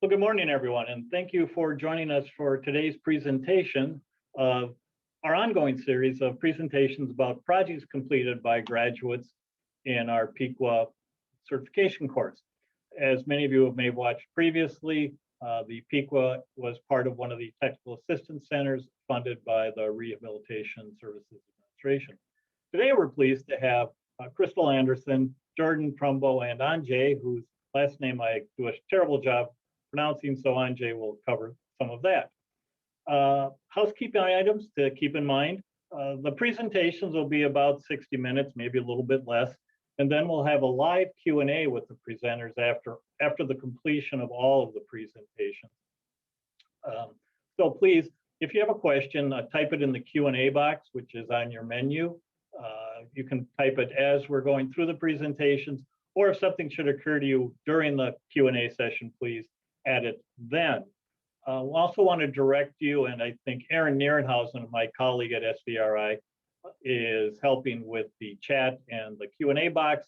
Well, good morning, everyone, and thank you for joining us for today's presentation of our ongoing series of presentations about projects completed by graduates in our PEQA certification course. As many of you may have watched previously, the PEQA was part of one of the technical assistance centers funded by the Rehabilitation Services Administration. Today, we're pleased to have Crystal Anderson, Jordan Trumbo, and Andrzej, whose last name I do a terrible job pronouncing, so Andrzej will cover some of that. Housekeeping items to keep in mind. The presentations will be about 60 minutes, maybe a little bit less, and then we'll have a live Q&A with the presenters after the completion of all of the presentations. So please, if you have a question, type it in the Q&A box, which is on your menu. You can type it as we're going through the presentations, or if something should occur to you during the Q&A session, please add it then. We also want to direct you, and I think Aaron Nierenhausen, my colleague at SVRI, is helping with the chat and the Q&A box.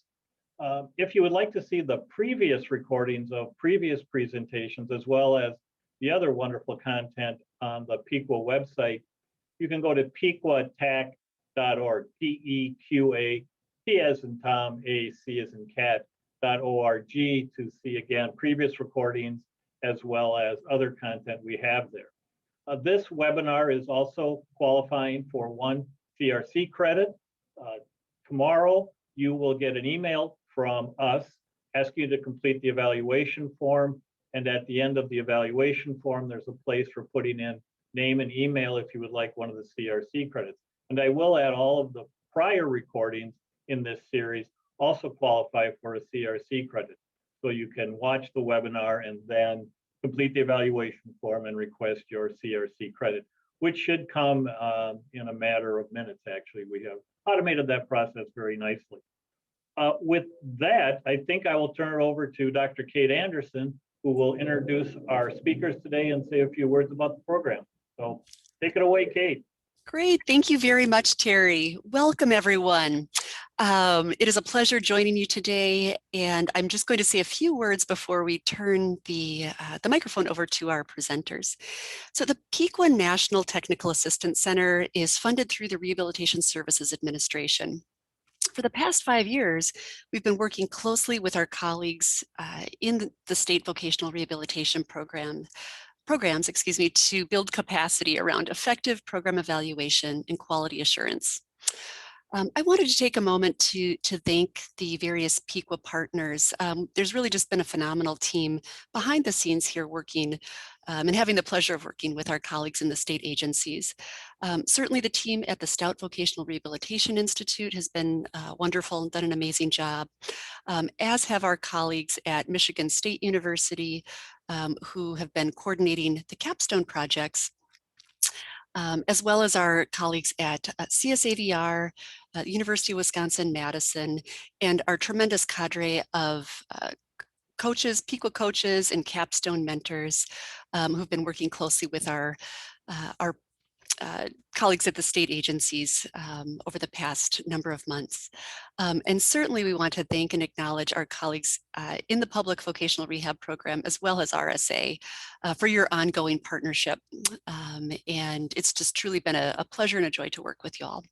If you would like to see the previous recordings of previous presentations, as well as the other wonderful content on the PEQA website, you can go to PEQATAC.org, P-E-Q-A, T as in Tom, A, C as in cat.org to see, again, previous recordings, as well as other content we have there. This webinar is also qualifying for 1 CRC credit. Tomorrow, you will get an email from us asking you to complete the evaluation form. And at the end of the evaluation form, there's a place for putting in name and email if you would like one of the CRC credits. And I will add all of the prior recordings in this series also qualify for a CRC credit. So you can watch the webinar and then complete the evaluation form and request your CRC credit, which should come in a matter of minutes, actually. We have automated that process very nicely. With that, I think I will turn it over to Dr. Kate Anderson, who will introduce our speakers today and say a few words about the program. So take it away, Kate. Great, thank you very much, Terry. Welcome, everyone. It is a pleasure joining you today, and I'm just going to say a few words before we turn the microphone over to our presenters. So the PEQA National Technical Assistance Center is funded through the Rehabilitation Services Administration. For the past 5 years, we've been working closely with our colleagues in the state vocational rehabilitation programs, to build capacity around effective program evaluation and quality assurance. I wanted to take a moment to thank the various PEQA partners. There's really just been a phenomenal team behind the scenes here working and having the pleasure of working with our colleagues in the state agencies. Certainly the team at the Stout Vocational Rehabilitation Institute has been wonderful and done an amazing job, as have our colleagues at Michigan State University, who have been coordinating the capstone projects, as well as our colleagues at CSAVR, University of Wisconsin-Madison, and our tremendous cadre of coaches, PEQA coaches, and capstone mentors who've been working closely with our colleagues at the state agencies over the past number of months. And certainly we want to thank and acknowledge our colleagues in the public vocational rehab program, as well as RSA, for your ongoing partnership. And it's just truly been a pleasure and a joy to work with you all.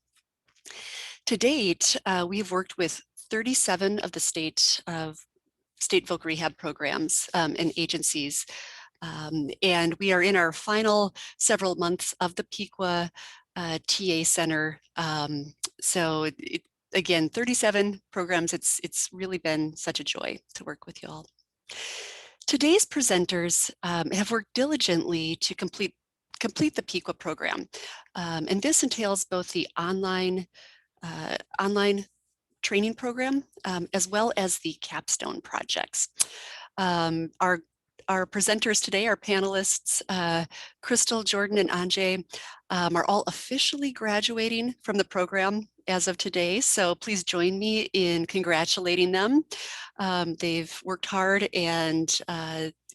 To date, we've worked with 37 of the state voc rehab programs and agencies. And we are in our final several months of the PEQA TA Center. So again, 37 programs. It's really been such a joy to work with you all. Today's presenters have worked diligently to complete the PEQA program. And this entails both the online training program, as well as the capstone projects. Our presenters today, our panelists, Crystal, Jordan, and Andrzej, are all officially graduating from the program as of today. So please join me in congratulating them. They've worked hard, and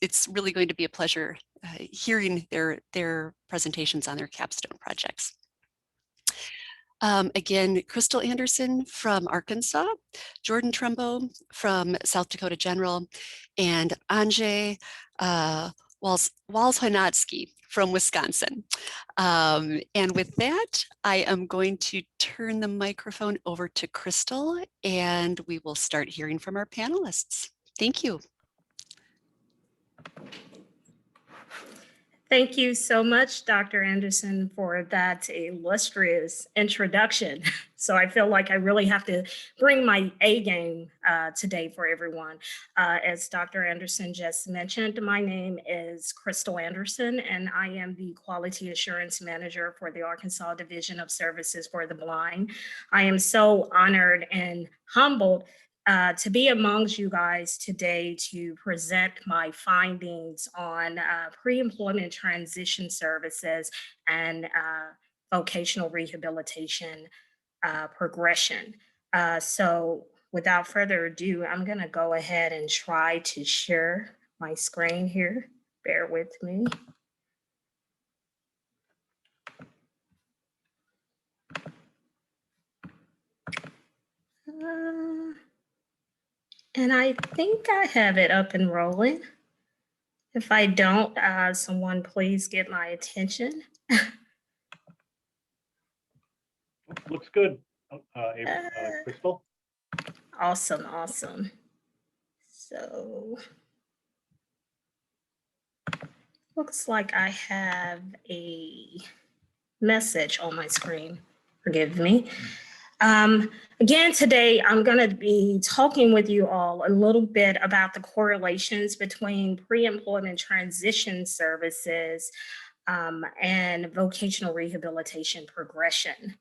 it's really going to be a pleasure hearing their presentations on their capstone projects. Again, Crystal Anderson from Arkansas, Jordan Trumbo from South Dakota General, and Andrzej Walz-Chojnacki from Wisconsin. And with that, I am going to turn the microphone over to Crystal, and we will start hearing from our panelists. Thank you. Thank you so much, Dr. Anderson, for that illustrious introduction. So I feel like I really have to bring my A game today for everyone. As Dr. Anderson just mentioned, my name is Crystal Anderson, and I am the Quality Assurance Manager for the Arkansas Division of Services for the Blind. I am so honored and humbled to be amongst you guys today to present my findings on pre-employment transition services and vocational rehabilitation progression. So without further ado, I'm going to go ahead and try to share my screen here. Bear with me. And I think I have it up and rolling. If I don't, someone please get my attention. Looks good, Crystal. Awesome, awesome. So, looks like I have a message on my screen. Forgive me. Again, today I'm going to be talking with you all a little bit about the correlations between pre-employment transition services and vocational rehabilitation progression.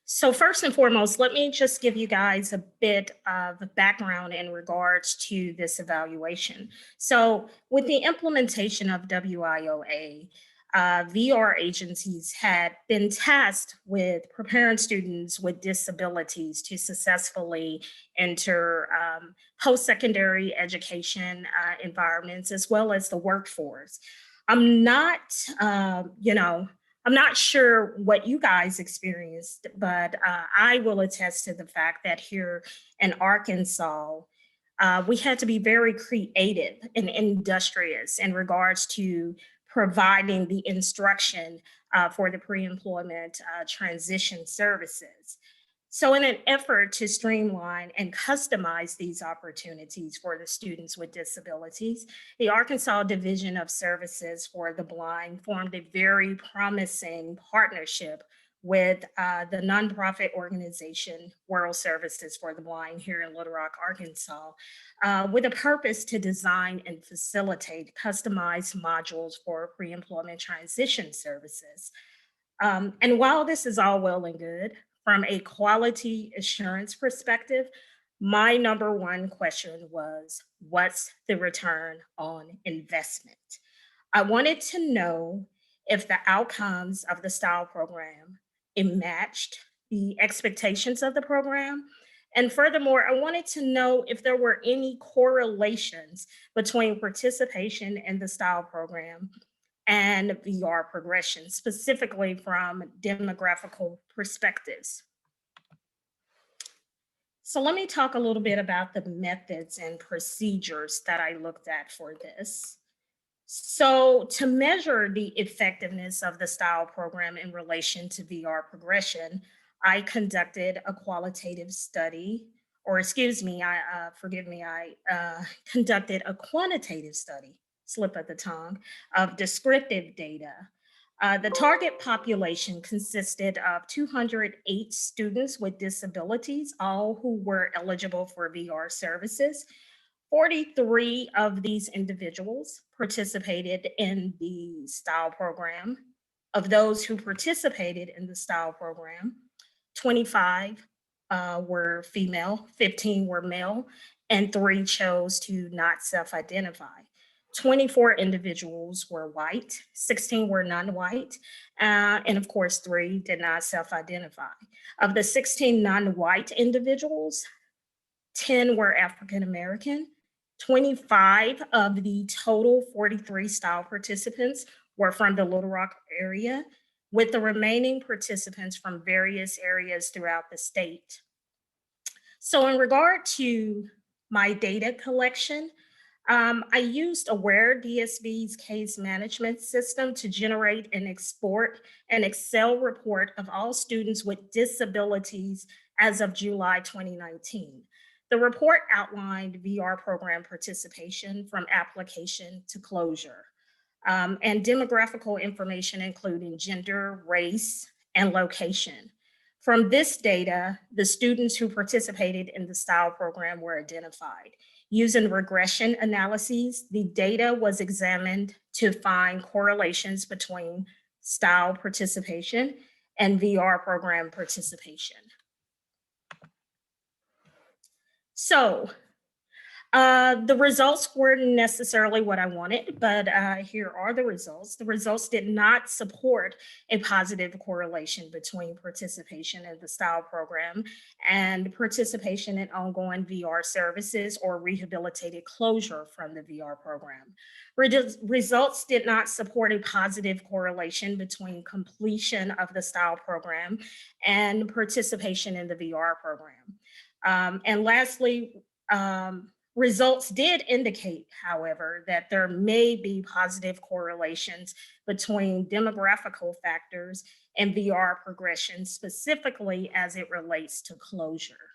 So first and foremost, let me just give you guys a bit of background in regards to this evaluation. So with the implementation of WIOA, VR agencies had been tasked with preparing students with disabilities to successfully enter post-secondary education environments as well as the workforce. I'm not, I'm not sure what you guys experienced, but I will attest to the fact that here in Arkansas, we had to be very creative and industrious in regards to providing the instruction for the pre-employment transition services. So in an effort to streamline and customize these opportunities for the students with disabilities, the Arkansas Division of Services for the Blind formed a very promising partnership with the nonprofit organization World Services for the Blind here in Little Rock, Arkansas, with a purpose to design and facilitate customized modules for pre-employment transition services. And while this is all well and good, from a quality assurance perspective, my number one question was, what's the return on investment? I wanted to know if the outcomes of the STYLE program, it matched the expectations of the program. And furthermore, I wanted to know if there were any correlations between participation in the STYLE program and VR progression, specifically from demographical perspectives. So let me talk a little bit about the methods and procedures that I looked at for this. So to measure the effectiveness of the STYLE program in relation to VR progression, I conducted a qualitative study, or excuse me, I conducted a quantitative study, slip of the tongue, of descriptive data. The target population consisted of 208 students with disabilities, all who were eligible for VR services. 43 of these individuals participated in the STYLE program. Of those who participated in the STYLE program, 25 were female, 15 were male, and 3 chose to not self-identify. 24 individuals were white, 16 were non-white, and of course, 3 did not self-identify. Of the 16 non-white individuals, 10 were African-American. 25 of the total 43 STYLE participants were from the Little Rock area. with the remaining participants from various areas throughout the state. So in regard to my data collection, I used Aware DSV's case management system to generate and export an Excel report of all students with disabilities as of July 2019. The report outlined VR program participation from application to closure, and demographical information including gender, race, and location. From this data, the students who participated in the STYLE program were identified. Using regression analyses, the data was examined to find correlations between STYLE participation and VR program participation. So the results weren't necessarily what I wanted, but here are the results. The results did not support a positive correlation between participation in the STYLE program and participation in ongoing VR services or rehabilitated closure from the VR program. Results did not support a positive correlation between completion of the STYLE program and participation in the VR program. And lastly, results did indicate, however, that there may be positive correlations between demographical factors and VR progression, specifically as it relates to closure.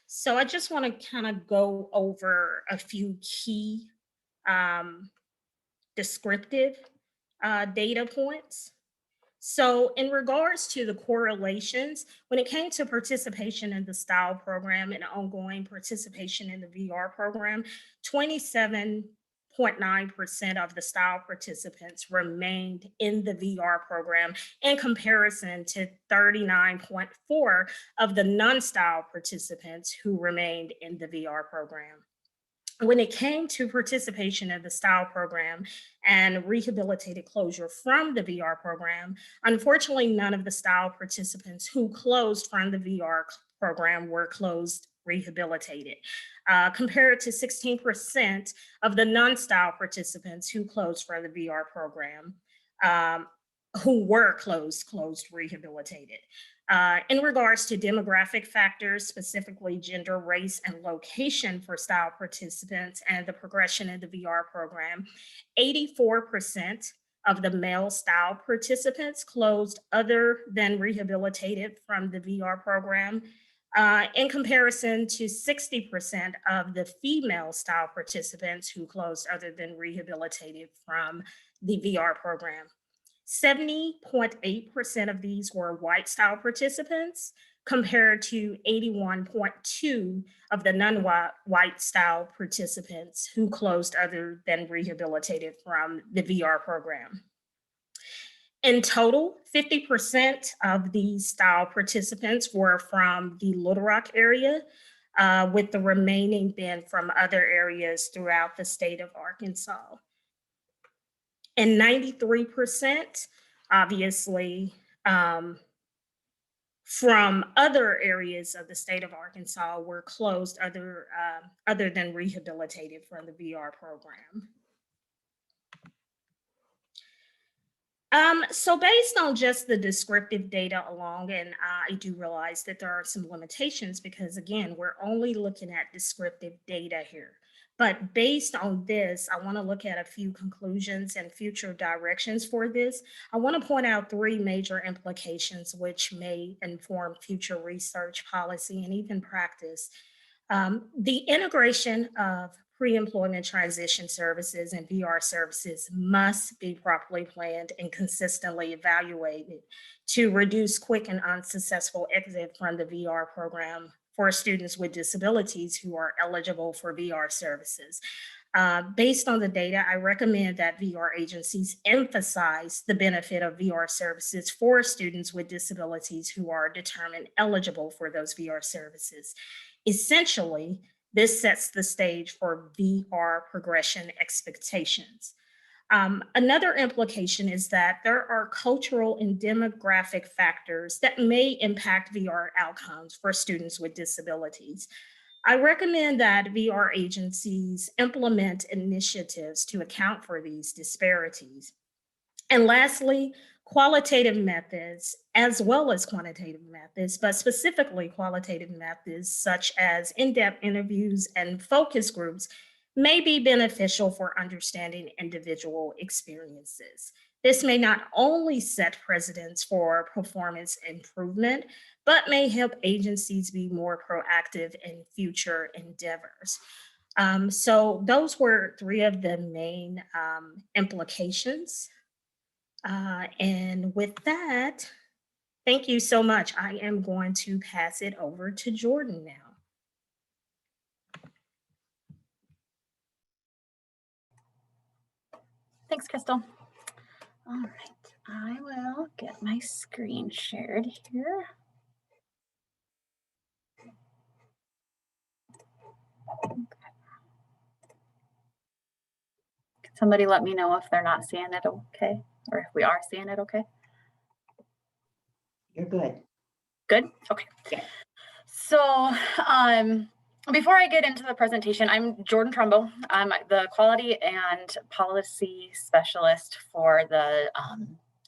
So I just want to kind of go over a few key descriptive data points. So in regards to the correlations, when it came to participation in the STYLE program and ongoing participation in the VR program, 27.9% of the STYLE participants remained in the VR program in comparison to 39.4% of the non-STYLE participants who remained in the VR program. When it came to participation in the STYLE program and rehabilitated closure from the VR program, unfortunately, none of the STYLE participants who closed from the VR program were closed rehabilitated, compared to 16% of the non-STYLE participants who closed from the VR program, who were closed rehabilitated. In regards to demographic factors, specifically gender, race, and location for STYLE participants and the progression in the VR program, 84% of the male STYLE participants closed other than rehabilitated from the VR program, in comparison to 60% of the female STYLE participants who closed other than rehabilitated from the VR program. 70.8% of these were white STYLE participants, compared to 81.2% of the non-white STYLE participants who closed other than rehabilitated from the VR program. In total, 50% of these STYLE participants were from the Little Rock area, with the remaining being from other areas throughout the state of Arkansas. And 93%, obviously, from other areas of the state of Arkansas were closed other than rehabilitated from the VR program. So based on just the descriptive data alone, and I do realize that there are some limitations because, again, we're only looking at descriptive data here. But based on this, I want to look at a few conclusions and future directions for this. I want to point out three major implications which may inform future research, policy, and even practice. The integration of pre-employment transition services and VR services must be properly planned and consistently evaluated to reduce quick and unsuccessful exit from the VR program for students with disabilities who are eligible for VR services. Based on the data, I recommend that VR agencies emphasize the benefit of VR services for students with disabilities who are determined eligible for those VR services. Essentially, this sets the stage for VR progression expectations. Another implication is that there are cultural and demographic factors that may impact VR outcomes for students with disabilities. I recommend that VR agencies implement initiatives to account for these disparities. And lastly, qualitative methods as well as quantitative methods, but specifically qualitative methods such as in-depth interviews and focus groups may be beneficial for understanding individual experiences. This may not only set precedents for performance improvement, but may help agencies be more proactive in future endeavors. So those were three of the main implications. And with that, thank you so much. I am going to pass it over to Jordan now. Thanks, Crystal. All right, I will get my screen shared here. Can somebody let me know if they're not seeing it okay, or if we are seeing it okay? You're good. Good? Okay. Yeah. So before I get into the presentation, I'm Jordan Trumbo. I'm the Quality and Policy Specialist for the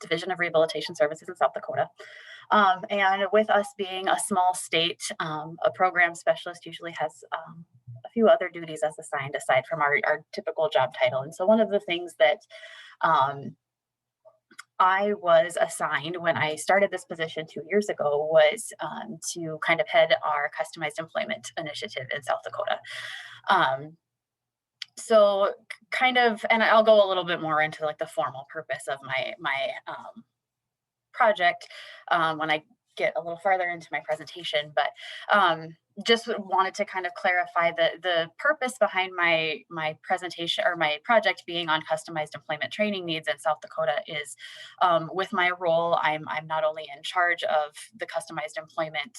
Division of Rehabilitation Services in South Dakota. And with us being a small state, a program specialist usually has a few other duties as assigned aside from our typical job title. And so one of the things that I was assigned when I started this position 2 years ago was to kind of head our customized employment initiative in South Dakota. So kind of, and I'll go a little bit more into like the formal purpose of my project when I get a little farther into my presentation, but just wanted to kind of clarify the purpose behind my presentation or my project being on customized employment training needs in South Dakota is with my role, I'm not only in charge of the customized employment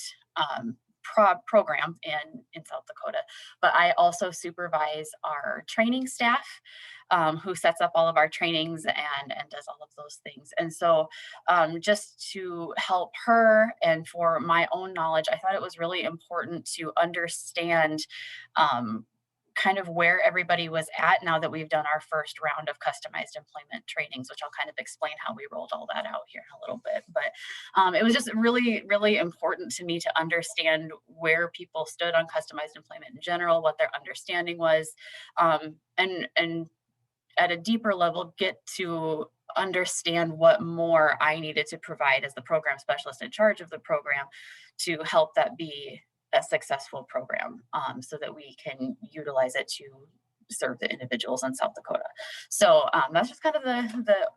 program in South Dakota, but I also supervise our training staff who sets up all of our trainings and does all of those things. And so just to help her and for my own knowledge, I thought it was really important to understand kind of where everybody was at now that we've done our first round of customized employment trainings, which I'll kind of explain how we rolled all that out here in a little bit. But it was just really, really important to me to understand where people stood on customized employment in general, what their understanding was, and at a deeper level, get to understand what more I needed to provide as the program specialist in charge of the program to help that be a successful program so that we can utilize it to serve the individuals in South Dakota. So that's just kind of the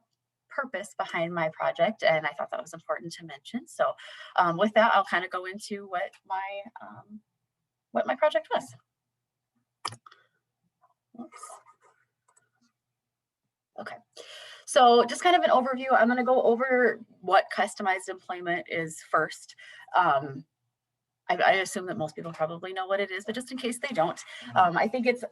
purpose behind my project, and I thought that was important to mention. So with that, I'll kind of go into what my project was. Oops. Okay, so just kind of an overview. I'm going to go over what customized employment is first. I assume that most people probably know what it is, but just in case they don't, I think it's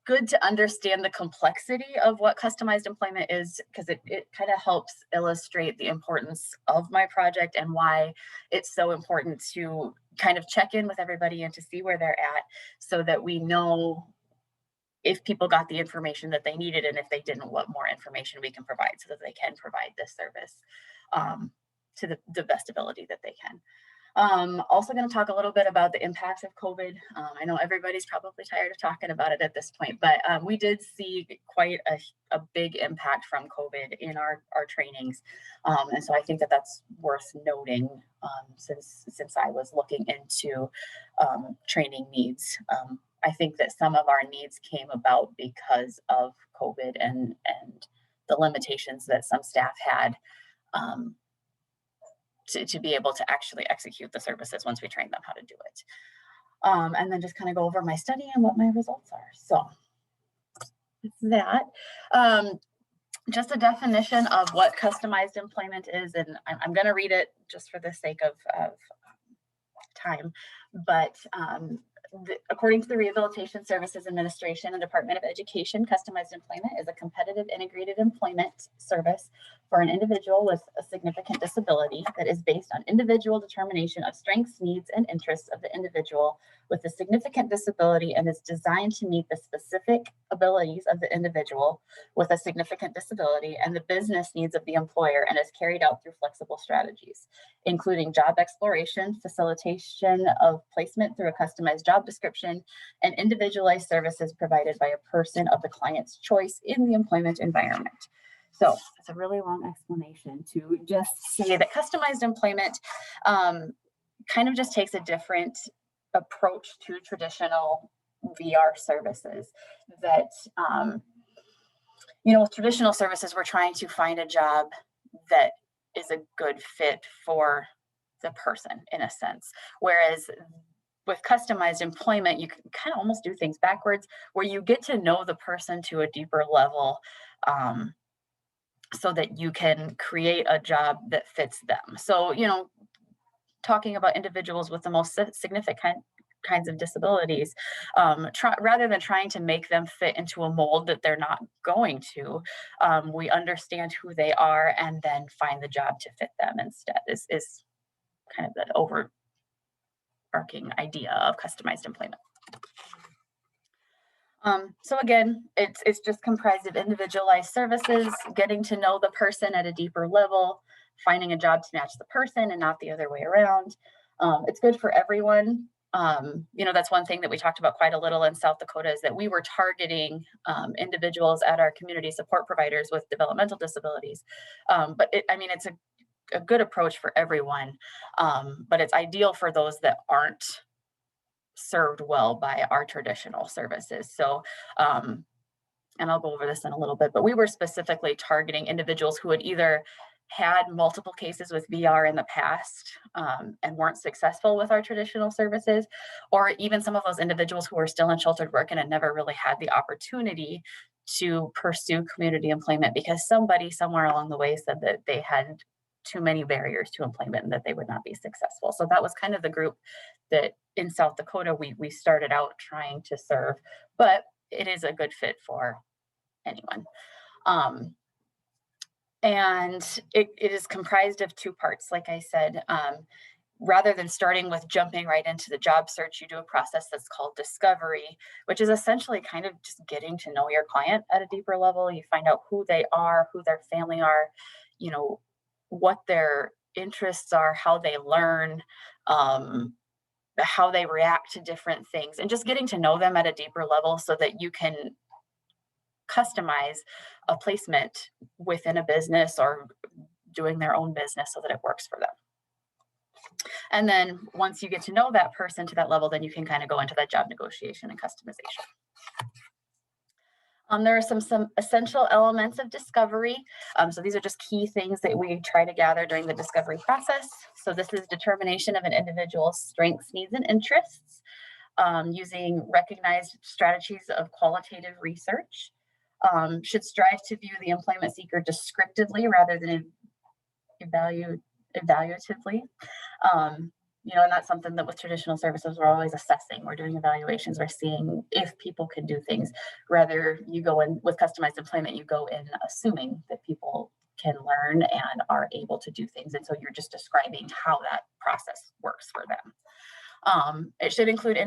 good to understand the complexity of what customized employment is, because it kind of helps illustrate the importance of my project and why it's so important to kind of check in with everybody and to see where they're at so that we know if people got the information that they needed, and if they didn't, what more information we can provide so that they can provide this service to the best ability that they can. Also going to talk a little bit about the impacts of COVID. I know everybody's probably tired of talking about it at this point, but we did see quite a big impact from COVID in our trainings. And so I think that that's worth noting since I was looking into training needs. I think that some of our needs came about because of COVID and the limitations that some staff had to be able to actually execute the services once we trained them how to do it. And then just kind of go over my study and what my results are. So that, just a definition of what customized employment is, and I'm going to read it just for the sake of time, but according to the Rehabilitation Services Administration and Department of Education, customized employment is a competitive integrated employment service for an individual with a significant disability that is based on individual determination of strengths, needs, and interests of the individual with a significant disability and is designed to meet the specific abilities of the individual with a significant disability and the business needs of the employer, and is carried out through flexible strategies, including job exploration, facilitation of placement through a customized job description, and individualized services provided by a person of the client's choice in the employment environment. So it's a really long explanation to just say that customized employment kind of just takes a different approach to traditional VR services. That, with traditional services, we're trying to find a job that is a good fit for the person in a sense. Whereas with customized employment, you can kind of almost do things backwards, where you get to know the person to a deeper level, so that you can create a job that fits them. So, talking about individuals with the most significant kinds of disabilities, rather than trying to make them fit into a mold that they're not going to, we understand who they are and then find the job to fit them instead is kind of the overarching idea of customized employment. So again, it's just comprised of individualized services, getting to know the person at a deeper level, finding a job to match the person and not the other way around. It's good for everyone. That's one thing that we talked about quite a little in South Dakota, is that we were targeting individuals at our community support providers with developmental disabilities. But it's a good approach for everyone, but it's ideal for those that aren't served well by our traditional services. So, and I'll go over this in a little bit, but we were specifically targeting individuals who had either had multiple cases with VR in the past and weren't successful with our traditional services, or even some of those individuals who were still in sheltered work and had never really had the opportunity to pursue community employment because somebody somewhere along the way said that they had too many barriers to employment and that they would not be successful. So that was kind of the group that in South Dakota we started out trying to serve, but it is a good fit for anyone. And it is comprised of two parts. Like I said, rather than starting with jumping right into the job search, you do a process that's called discovery, which is essentially kind of just getting to know your client at a deeper level. You find out who they are, who their family are, what their interests are, how they learn, how they react to different things, and just getting to know them at a deeper level so that you can customize a placement within a business or doing their own business so that it works for them. And then once you get to know that person to that level, then you can kind of go into that job negotiation and customization. There are some essential elements of discovery. So these are just key things that we try to gather during the discovery process. So this is determination of an individual's strengths, needs, and interests using recognized strategies of qualitative research. Should strive to view the employment seeker descriptively rather than evaluatively. And that's something that with traditional services, we're always assessing. We're doing evaluations. We're seeing if people can do things. Rather, you go in with customized employment, you go in assuming that people can learn and are able to do things. And so you're just describing how that process works for them. It should include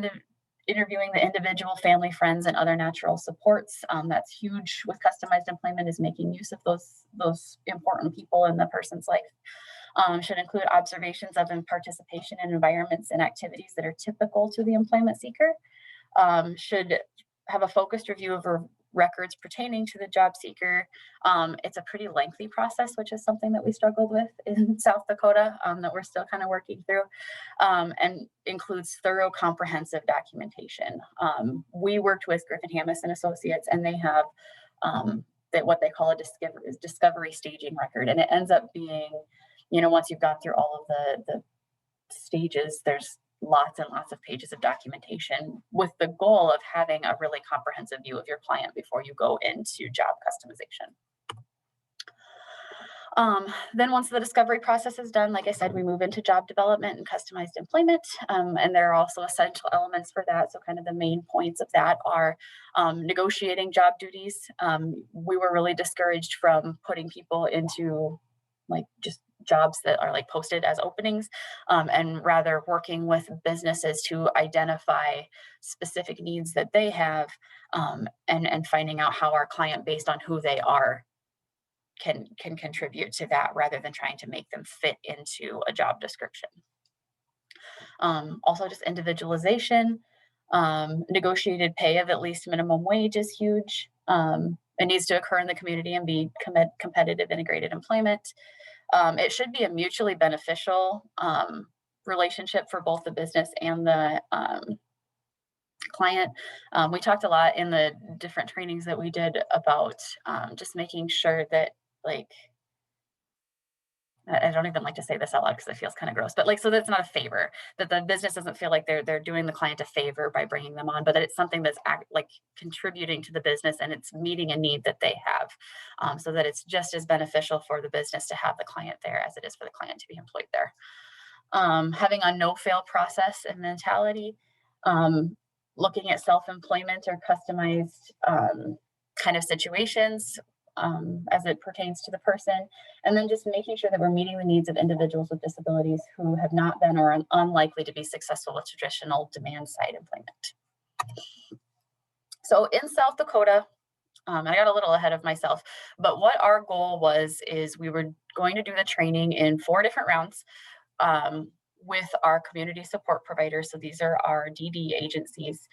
interviewing the individual, family, friends, and other natural supports. That's huge with customized employment, is making use of those important people in the person's life. Should include observations of and participation in environments and activities that are typical to the employment seeker. Should have a focused review of records pertaining to the job seeker. It's a pretty lengthy process, which is something that we struggled with in South Dakota that we're still kind of working through, and includes thorough, comprehensive documentation. We worked with Griffin Hammis and Associates, and they have what they call a discovery staging record, and it ends up being, once you've gone through all of the stages, there's lots and lots of pages of documentation with the goal of having a really comprehensive view of your client before you go into job customization. Then once the discovery process is done, like I said, we move into job development and customized employment. And there are also essential elements for that. So kind of the main points of that are negotiating job duties. We were really discouraged from putting people into like just jobs that are like posted as openings, and rather working with businesses to identify specific needs that they have, and finding out how our client, based on who they are, can contribute to that rather than trying to make them fit into a job description. Also just individualization, negotiated pay of at least minimum wage is huge. It needs to occur in the community and be competitive integrated employment. It should be a mutually beneficial relationship for both the business and the client. We talked a lot in the different trainings that we did about just making sure that, like, I don't even like to say this out loud because it feels kind of gross, but like, so that's not a favor, that the business doesn't feel like they're doing the client a favor by bringing them on, but that it's something that's like contributing to the business and it's meeting a need that they have, so that it's just as beneficial for the business to have the client there as it is for the client to be employed there. Having a no-fail process and mentality, looking at self-employment or customized kind of situations, as it pertains to the person, and then just making sure that we're meeting the needs of individuals with disabilities who have not been or are unlikely to be successful with traditional demand-side employment. So in South Dakota, I got a little ahead of myself, but what our goal was is we were going to do the training in 4 different rounds with our community support providers. So these are our DD agencies,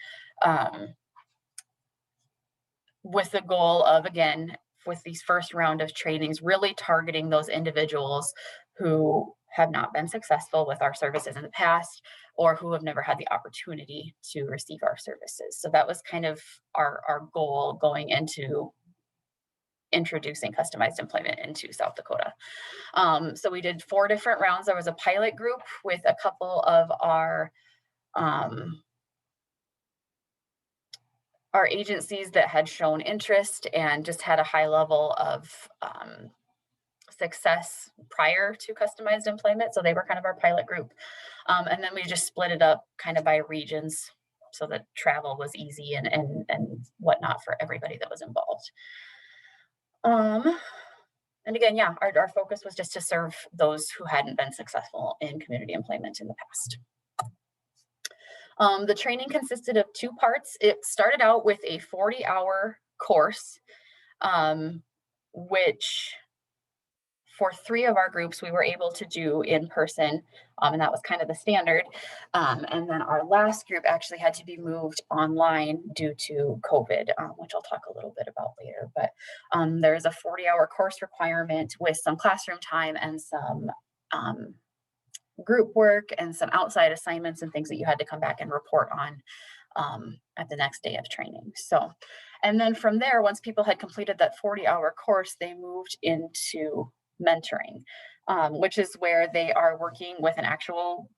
with the goal of, again, with these first round of trainings, really targeting those individuals who have not been successful with our services in the past, or who have never had the opportunity to receive our services. So that was kind of our goal going into introducing customized employment into South Dakota. So we did 4 different rounds. There was a pilot group with a couple of our agencies that had shown interest and just had a high level of success prior to customized employment. So they were kind of our pilot group. And then we just split it up kind of by regions so that travel was easy and whatnot for everybody that was involved. And again, yeah, our focus was just to serve those who hadn't been successful in community employment in the past. The training consisted of 2 parts. It started out with a 40-hour course, which for 3 of our groups we were able to do in person, and that was kind of the standard. And then our last group actually had to be moved online due to COVID, which I'll talk a little bit about later. But there's a 40-hour course requirement with some classroom time and some group work and some outside assignments and things that you had to come back and report on at the next day of training. So, and then from there, once people had completed that 40-hour course, they moved into mentoring, which is where they are working with an actual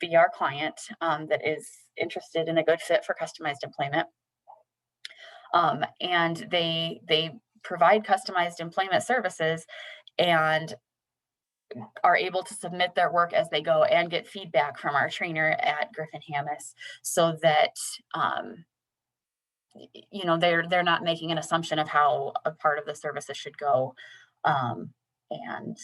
VR client that is interested in a good fit for customized employment. And they provide customized employment services and are able to submit their work as they go and get feedback from our trainer at Griffin-Hammis, so that you know, they're not making an assumption of how a part of the services should go, and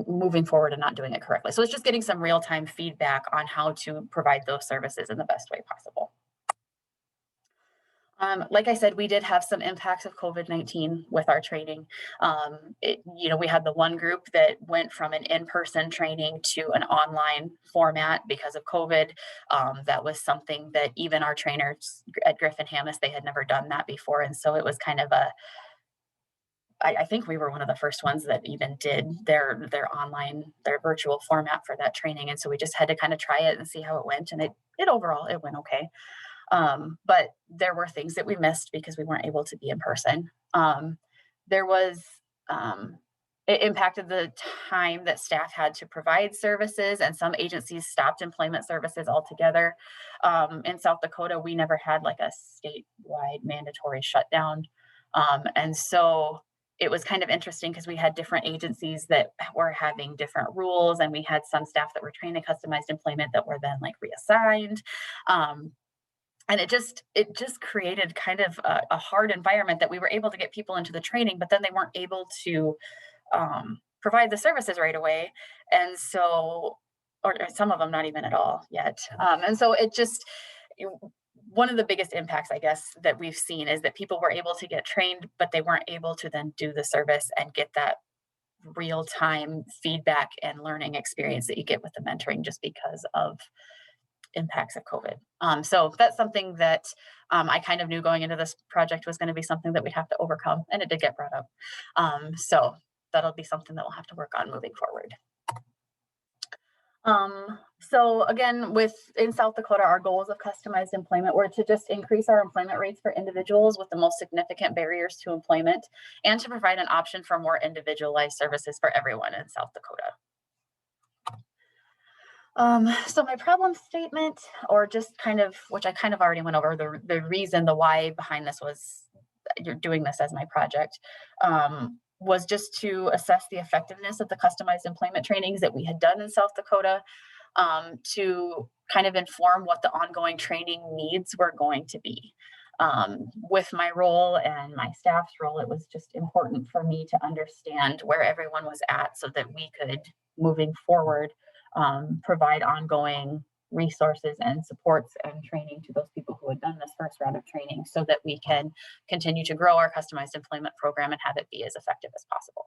moving forward and not doing it correctly. So it's just getting some real-time feedback on how to provide those services in the best way possible. Like I said, we did have some impacts of COVID-19 with our training. You know, we had the one group that went from an in-person training to an online format because of COVID. That was something that even our trainers at Griffin-Hammis, they had never done that before. And so it was kind of I think we were one of the first ones that even did their virtual format for that training. And so we just had to kind of try it and see how it went. And it overall, it went okay. But there were things that we missed because we weren't able to be in person. It impacted the time that staff had to provide services, and some agencies stopped employment services altogether. In South Dakota, we never had like a statewide mandatory shutdown. And so it was kind of interesting because we had different agencies that were having different rules, and we had some staff that were trained in customized employment that were then like reassigned. And it just created kind of a hard environment that we were able to get people into the training, but then they weren't able to provide the services right away. And so, or some of them not even at all yet. And so it just, one of the biggest impacts, I guess, that we've seen is that people were able to get trained, but they weren't able to then do the service and get that real-time feedback and learning experience that you get with the mentoring just because of impacts of COVID. So that's something that I kind of knew going into this project was going to be something that we'd have to overcome, and it did get brought up. So that'll be something that we'll have to work on moving forward. So again, in South Dakota, our goals of customized employment were to just increase our employment rates for individuals with the most significant barriers to employment, and to provide an option for more individualized services for everyone in South Dakota. So my problem statement, or just kind of, which I kind of already went over, the reason, the why behind this was, you're doing this as my project, was just to assess the effectiveness of the customized employment trainings that we had done in South Dakota, to kind of inform what the ongoing training needs were going to be. With my role and my staff's role, it was just important for me to understand where everyone was at so that we could, moving forward, provide ongoing resources and supports and training to those people who had done this first round of training, so that we can continue to grow our customized employment program and have it be as effective as possible.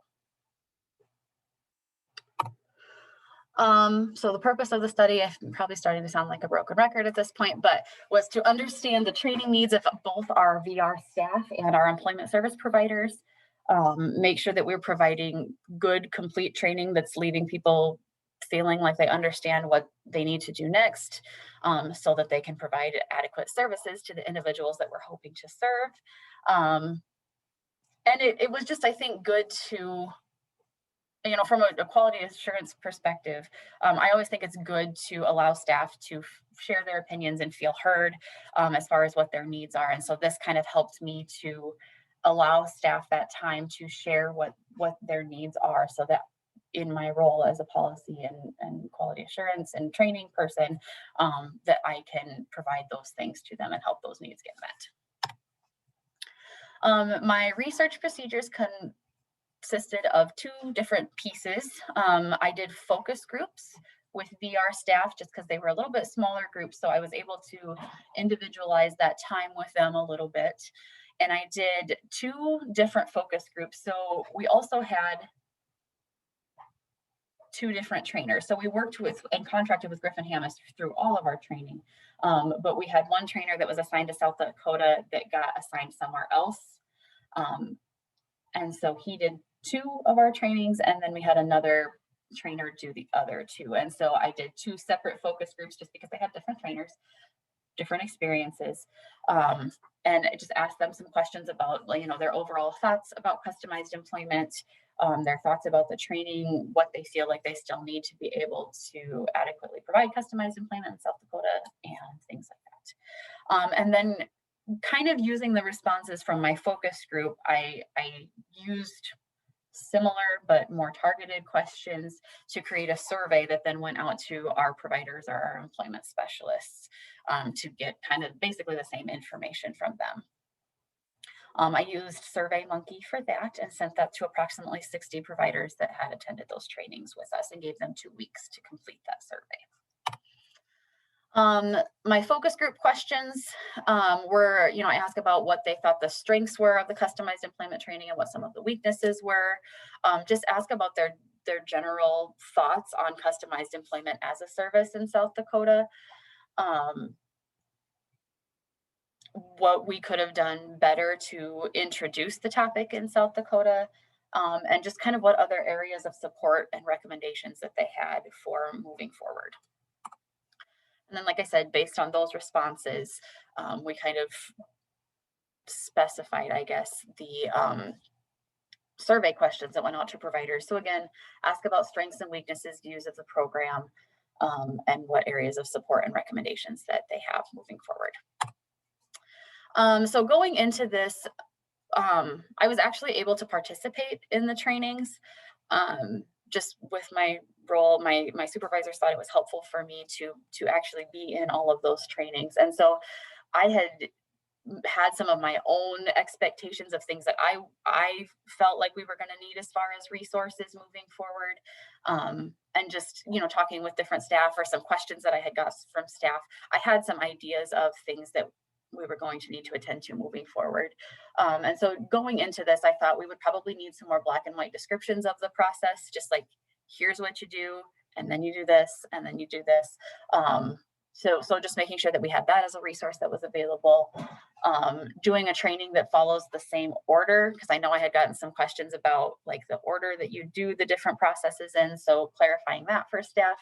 So the purpose of the study, I'm probably starting to sound like a broken record at this point, but was to understand the training needs of both our VR staff and our employment service providers. Make sure that we're providing good, complete training that's leaving people feeling like they understand what they need to do next, so that they can provide adequate services to the individuals that we're hoping to serve. And it was just, I think, good to, from a quality assurance perspective, I always think it's good to allow staff to share their opinions and feel heard, as far as what their needs are. And so this kind of helped me to allow staff that time to share what their needs are, so that in my role as a policy and quality assurance and training person, that I can provide those things to them and help those needs get met. My research procedures consisted of 2 different pieces. I did focus groups with VR staff just because they were a little bit smaller groups, so I was able to individualize that time with them a little bit. And I did 2 different focus groups. So we also had 2 different trainers. So we worked with and contracted with Griffin Hammis through all of our training. But we had one trainer that was assigned to South Dakota that got assigned somewhere else. And so he did 2 of our trainings, and then we had another trainer do the other 2. And so I did 2 separate focus groups just because they had different trainers, different experiences. And I just asked them some questions about, their overall thoughts about customized employment, their thoughts about the training, what they feel like they still need to be able to adequately provide customized employment in South Dakota, and things like that. And then kind of using the responses from my focus group, I used similar but more targeted questions to create a survey that then went out to our providers or our employment specialists, to get kind of basically the same information from them. I used SurveyMonkey for that and sent that to approximately 60 providers that had attended those trainings with us, and gave them 2 weeks to complete that survey. My focus group questions were, I asked about what they thought the strengths were of the customized employment training and what some of the weaknesses were. Just ask about their general thoughts on customized employment as a service in South Dakota. What we could have done better to introduce the topic in South Dakota, and just kind of what other areas of support and recommendations that they had for moving forward. And then, like I said, based on those responses, we kind of specified, I guess, the survey questions that went out to providers. So again, ask about strengths and weaknesses, views of the program, and what areas of support and recommendations that they have moving forward. So going into this, I was actually able to participate in the trainings. Just with my role, my supervisors thought it was helpful for me to actually be in all of those trainings. And so I had some of my own expectations of things that I felt like we were going to need as far as resources moving forward. And just, talking with different staff or some questions that I had got from staff, I had some ideas of things that we were going to need to attend to moving forward. And so going into this, I thought we would probably need some more black and white descriptions of the process, just like, here's what you do, and then you do this, and then you do this. So just making sure that we had that as a resource that was available. Doing a training that follows the same order, because I know I had gotten some questions about like the order that you do the different processes in. So clarifying that for staff.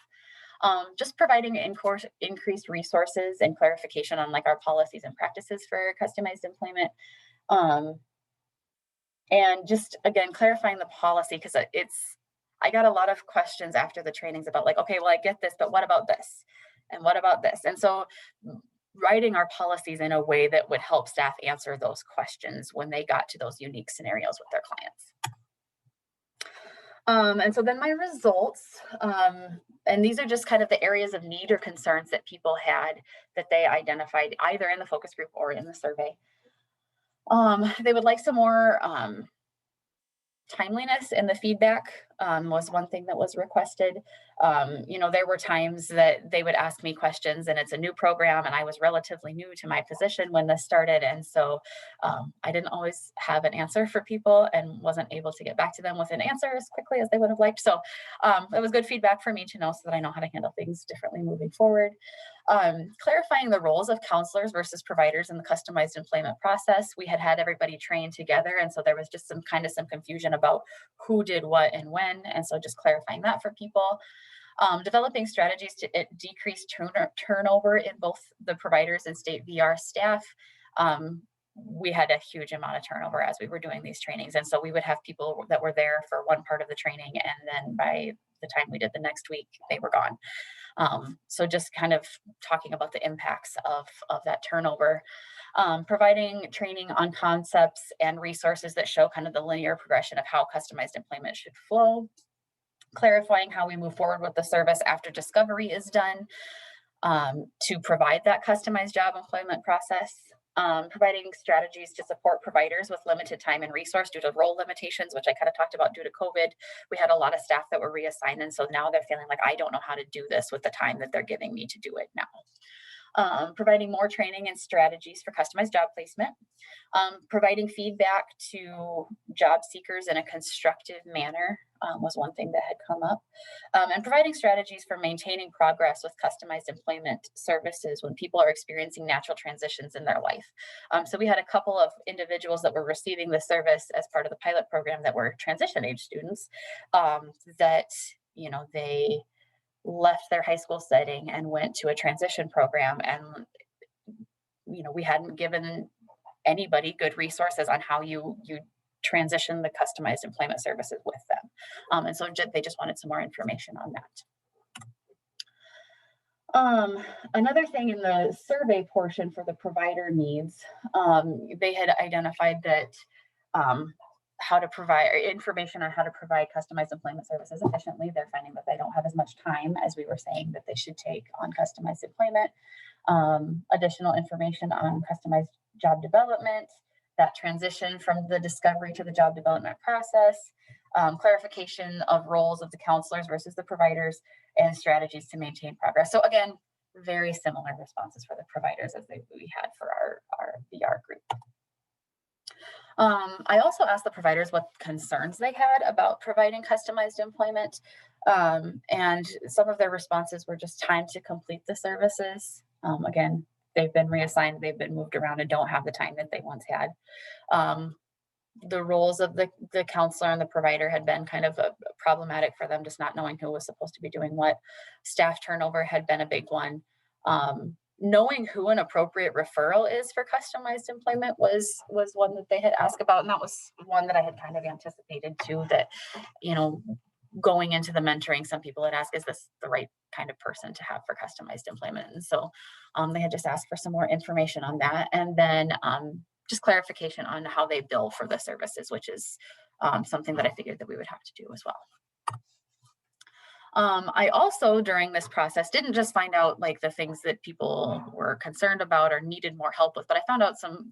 Just providing increased resources and clarification on like our policies and practices for customized employment. And just again, clarifying the policy, because I got a lot of questions after the trainings about like, okay, well, I get this, but what about this? And what about this? And so writing our policies in a way that would help staff answer those questions when they got to those unique scenarios with their clients. And so then my results, and these are just kind of the areas of need or concerns that people had that they identified either in the focus group or in the survey. They would like some more timeliness in the feedback was one thing that was requested. There were times that they would ask me questions, and it's a new program, and I was relatively new to my position when this started. And so I didn't always have an answer for people and wasn't able to get back to them with an answer as quickly as they would have liked. So it was good feedback for me to know so that I know how to handle things differently moving forward. Clarifying the roles of counselors versus providers in the customized employment process. We had everybody trained together, and so there was just some confusion about who did what and when, and so just clarifying that for people. Developing strategies to decrease turnover in both the providers and state VR staff. We had a huge amount of turnover as we were doing these trainings, and so we would have people that were there for one part of the training, and then by the time we did the next week, they were gone. So just kind of talking about the impacts of that turnover. Providing training on concepts and resources that show kind of the linear progression of how customized employment should flow. Clarifying how we move forward with the service after discovery is done to provide that customized job employment process. Providing strategies to support providers with limited time and resource due to role limitations, which I kind of talked about due to COVID. We had a lot of staff that were reassigned, and so now they're feeling like, I don't know how to do this with the time that they're giving me to do it now. Providing more training and strategies for customized job placement. Providing feedback to job seekers in a constructive manner was one thing that had come up. And providing strategies for maintaining progress with customized employment services when people are experiencing natural transitions in their life. So we had a couple of individuals that were receiving the service as part of the pilot program that were transition age students that, they left their high school setting and went to a transition program, and we hadn't given anybody good resources on how you transition the customized employment services with them, and so they just wanted some more information on that. Another thing in the survey portion for the provider needs, they had identified that how to provide information on how to provide customized employment services efficiently. They're finding that they don't have as much time as we were saying that they should take on customized employment. Additional information on customized job development, that transition from the discovery to the job development process, clarification of roles of the counselors versus the providers, and strategies to maintain progress. So again, very similar responses for the providers as we had for our VR group. I also asked the providers what concerns they had about providing customized employment. And some of their responses were just time to complete the services. Again, they've been reassigned, they've been moved around and don't have the time that they once had. The roles of the counselor and the provider had been kind of problematic for them, just not knowing who was supposed to be doing what. Staff turnover had been a big one. Knowing who an appropriate referral is for customized employment was one that they had asked about, and that was one that I had kind of anticipated too, that, going into the mentoring, some people had asked, is this the right kind of person to have for customized employment? And so they had just asked for some more information on that. And then just clarification on how they bill for the services, which is something that I figured that we would have to do as well. I also, during this process, didn't just find out like the things that people were concerned about or needed more help with, but I found out some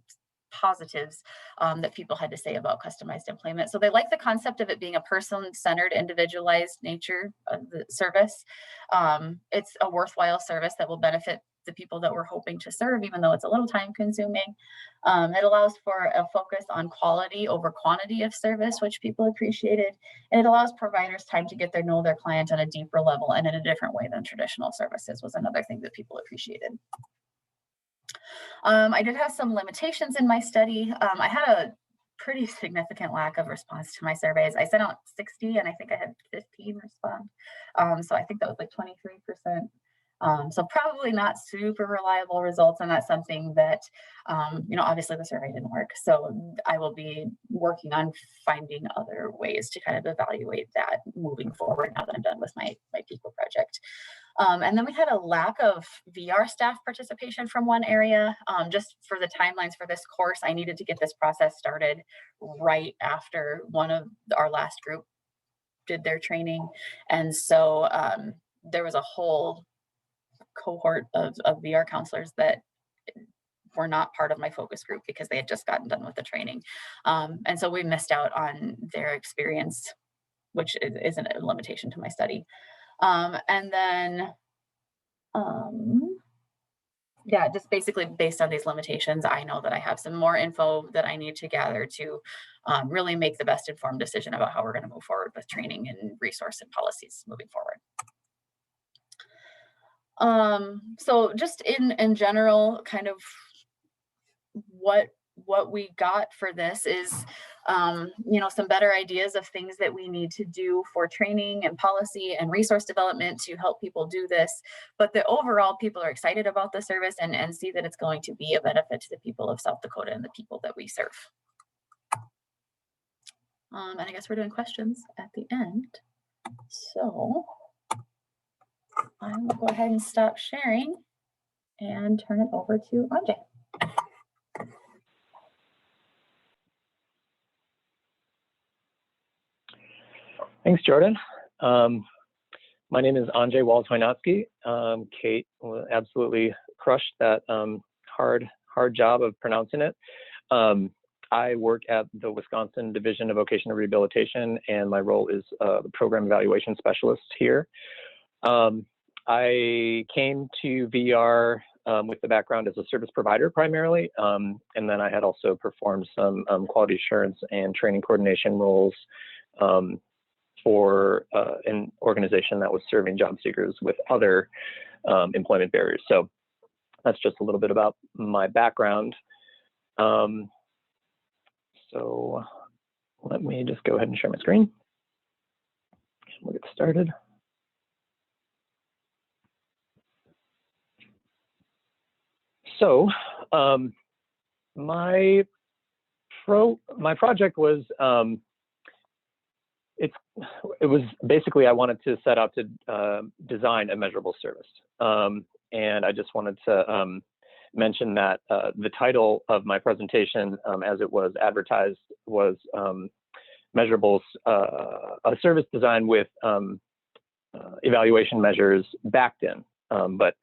positives that people had to say about customized employment. So they like the concept of it being a person-centered, individualized nature of the service. It's a worthwhile service that will benefit the people that we're hoping to serve, even though it's a little time consuming. It allows for a focus on quality over quantity of service, which people appreciated. And it allows providers time to get to know their client on a deeper level and in a different way than traditional services was another thing that people appreciated. I did have some limitations in my study. I had a pretty significant lack of response to my surveys. I sent out 60 and I think I had 15 respond. So I think that was like 23%. So probably not super reliable results, and that's something that, obviously the survey didn't work. So I will be working on finding other ways to kind of evaluate that moving forward now that I'm done with my PEQA project. And then we had a lack of VR staff participation from one area. Just for the timelines for this course, I needed to get this process started right after one of our last group did their training. And so there was a whole cohort of VR counselors that were not part of my focus group because they had just gotten done with the training. And so we missed out on their experience, which isn't a limitation to my study. And then, yeah, just basically based on these limitations, I know that I have some more info that I need to gather to really make the best informed decision about how we're going to move forward with training and resource and policies moving forward. So just in general, kind of what we got for this is, some better ideas of things that we need to do for training and policy and resource development to help people do this. But the overall, people are excited about the service and see that it's going to be a benefit to the people of South Dakota and the people that we serve. And I guess we're doing questions at the end. So I will go ahead and stop sharing and turn it over to Andrzej. Thanks, Jordan. My name is Andrzej Walz-Chojnacki. Kate absolutely crushed that hard job of pronouncing it. I work at the Wisconsin Division of Vocational Rehabilitation, and my role is the program evaluation specialist here. I came to VR with the background as a service provider primarily, and then I had also performed some quality assurance and training coordination roles for an organization that was serving job seekers with other employment barriers. So that's just a little bit about my background. So let me just go ahead and share my screen. We'll get started. So my project was, it was basically, I wanted to set out to design a measurable service. And I just wanted to mention that the title of my presentation, as it was advertised, was Measurables, a service design with evaluation measures backed in, but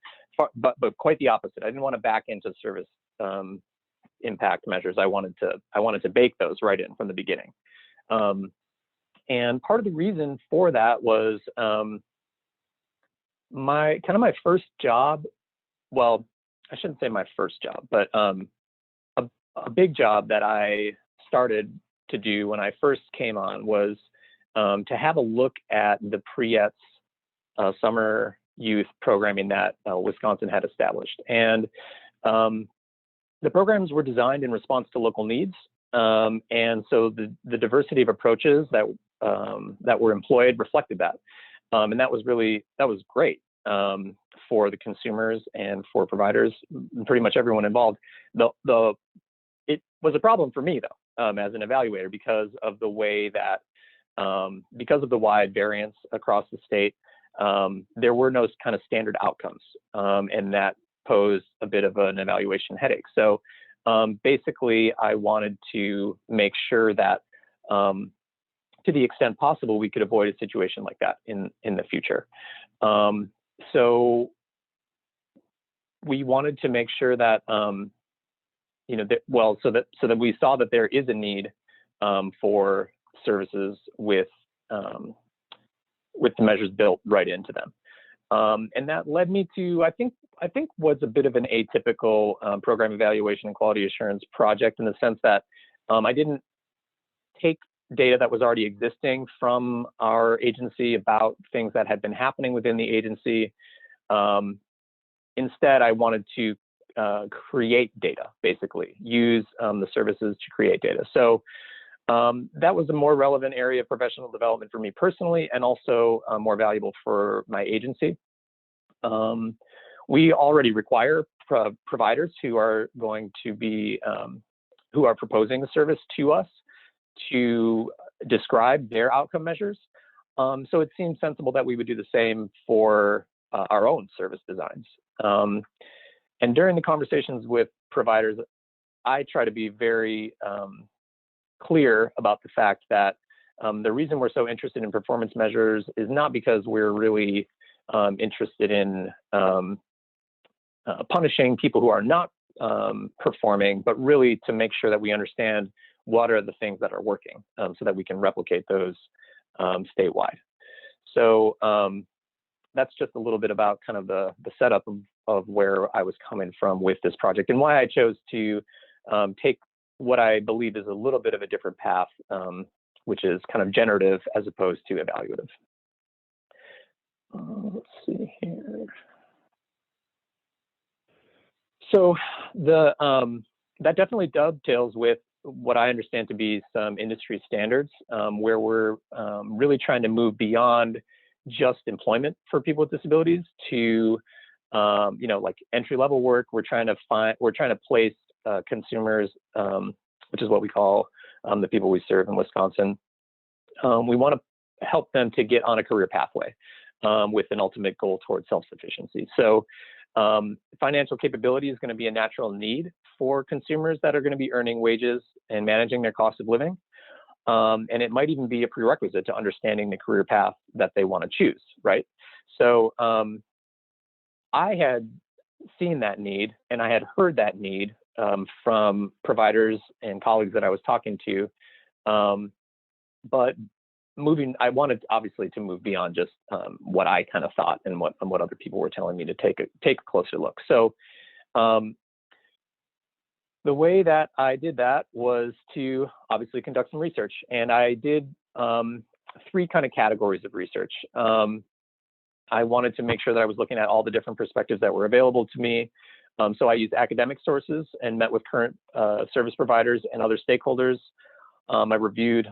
quite the opposite. I didn't want to back into service impact measures. I wanted to bake those right in from the beginning. And part of the reason for that was my first job. Well, I shouldn't say my first job, but a big job that I started to do when I first came on was to have a look at the PREET's summer youth programming that Wisconsin had established. And the programs were designed in response to local needs. And so the diversity of approaches that were employed reflected that. And that was great for the consumers and for providers, pretty much everyone involved. It was a problem for me though, as an evaluator, because of the way that, because of the wide variance across the state, there were no kind of standard outcomes, and that posed a bit of an evaluation headache. So basically, I wanted to make sure that, to the extent possible, we could avoid a situation like that in the future. So we wanted to make sure that, you know, so that we saw that there is a need for services with the measures built right into them. And that led me to, I think was a bit of an atypical program evaluation and quality assurance project, in the sense that I didn't take data that was already existing from our agency about things that had been happening within the agency. Instead, I wanted to create data, basically, use the services to create data. So that was a more relevant area of professional development for me personally, and also more valuable for my agency. We already require providers who are going to be, who are proposing a service to us, to describe their outcome measures. So it seemed sensible that we would do the same for our own service designs. And during the conversations with providers, I try to be very clear about the fact that the reason we're so interested in performance measures is not because we're really interested in punishing people who are not performing, but really to make sure that we understand what are the things that are working, so that we can replicate those statewide. So that's just a little bit about kind of the setup of where I was coming from with this project, and why I chose to take what I believe is a little bit of a different path, which is kind of generative as opposed to evaluative. Let's see here. So that definitely dovetails with what I understand to be some industry standards, where we're really trying to move beyond just employment for people with disabilities to, you know, like entry-level work. We're trying to place consumers, which is what we call the people we serve in Wisconsin. We want to help them to get on a career pathway with an ultimate goal towards self-sufficiency. So financial capability is going to be a natural need for consumers that are going to be earning wages and managing their cost of living. And it might even be a prerequisite to understanding the career path that they want to choose, right? So I had seen that need, and I had heard that need from providers and colleagues that I was talking to. But I wanted obviously to move beyond just what I kind of thought and what other people were telling me to take a closer look. So the way that I did that was to obviously conduct some research, and I did 3 kind of categories of research. I wanted to make sure that I was looking at all the different perspectives that were available to me. So I used academic sources and met with current service providers and other stakeholders. I reviewed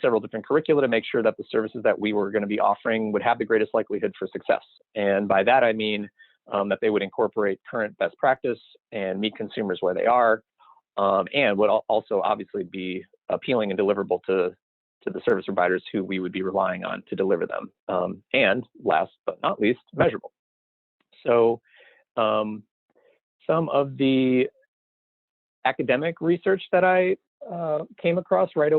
several different curricula to make sure that the services that we were going to be offering would have the greatest likelihood for success. And by that, I mean that they would incorporate current best practice and meet consumers where they are, and would also obviously be appealing and deliverable to the service providers who we would be relying on to deliver them. And last but not least, measurable. So some of the academic research that I came across right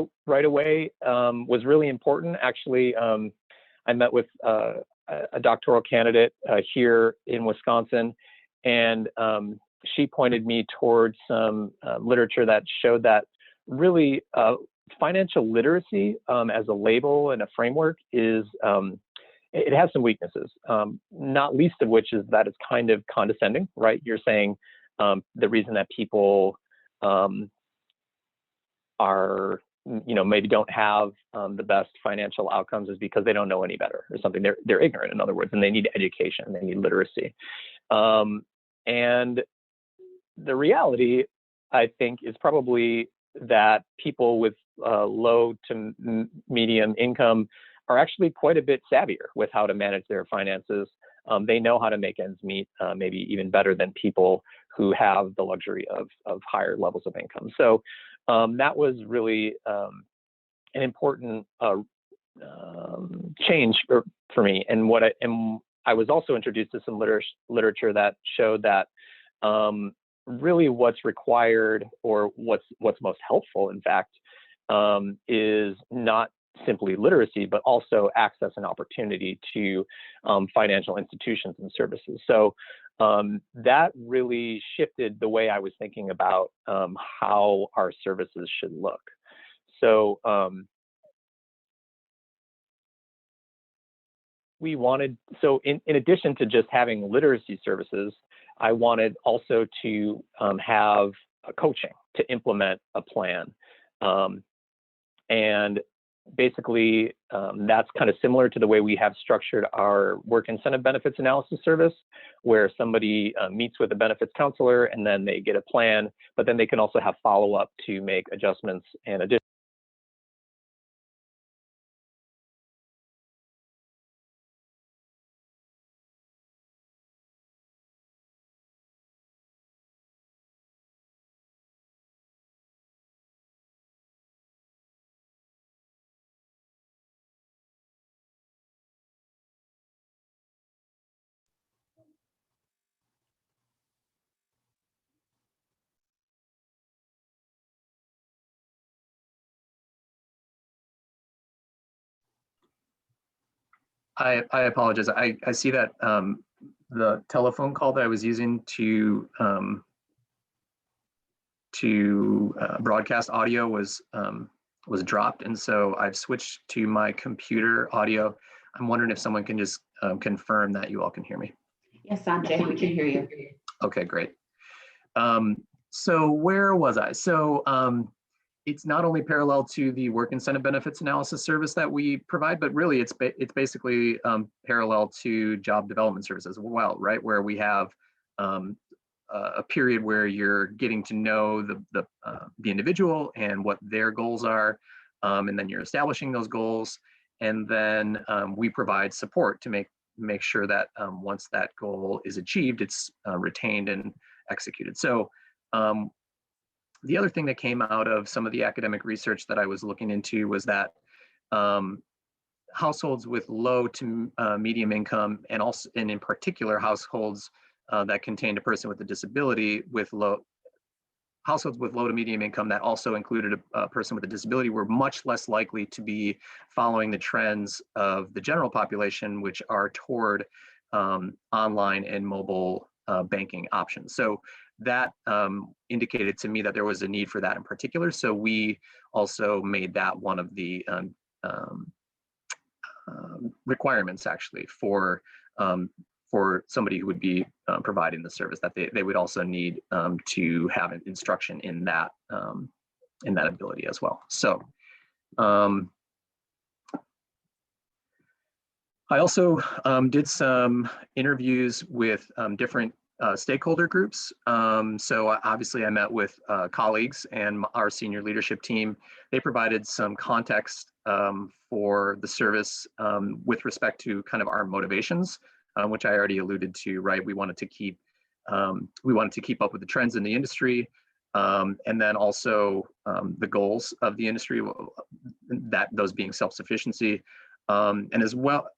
away was really important. Actually, I met with a doctoral candidate here in Wisconsin, and she pointed me towards some literature that showed that really financial literacy as a label and a framework is, it has some weaknesses, not least of which is that it's kind of condescending, right? You're saying the reason that people are, you know, maybe don't have the best financial outcomes is because they don't know any better or something. They're ignorant, in other words, and they need education, they need literacy. And the reality, I think, is probably that people with low to medium income are actually quite a bit savvier with how to manage their finances. They know how to make ends meet, maybe even better than people who have the luxury of higher levels of income. So that was really an important change for me. And I was also introduced to some literature that showed that really what's required, or what's most helpful, in fact, is not simply literacy, but also access and opportunity to financial institutions and services. So that really shifted the way I was thinking about how our services should look. So in addition to just having literacy services, I wanted also to have coaching to implement a plan. And basically, that's kind of similar to the way we have structured our work incentive benefits analysis service, where somebody meets with a benefits counselor and then they get a plan, but then they can also have follow-up to make adjustments and additions. I apologize. I see that the telephone call that I was using to broadcast audio was dropped, and so I've switched to my computer audio. I'm wondering if someone can just confirm that you all can hear me. Yes, Andrzej, we can hear you. Okay, great. So where was I? So it's not only parallel to the work incentive benefits analysis service that we provide, but really it's basically parallel to job development services as well, right? Where we have a period where you're getting to know the individual and what their goals are, and then you're establishing those goals, and then we provide support to make sure that once that goal is achieved, it's retained and executed. So the other thing that came out of some of the academic research that I was looking into was that households with low to medium income, and in particular households that contained a person with a disability, households with low to medium income that also included a person with a disability, were much less likely to be following the trends of the general population, which are toward online and mobile banking options. So that indicated to me that there was a need for that in particular. So we also made that one of the requirements, actually, for somebody who would be providing the service, that they would also need to have an instruction in that ability as well. So I also did some interviews with different stakeholder groups. So obviously I met with colleagues and our senior leadership team. They provided some context for the service with respect to kind of our motivations, which I already alluded to, right? We wanted to keep up with the trends in the industry, and then also the goals of the industry, those being self-sufficiency, and as well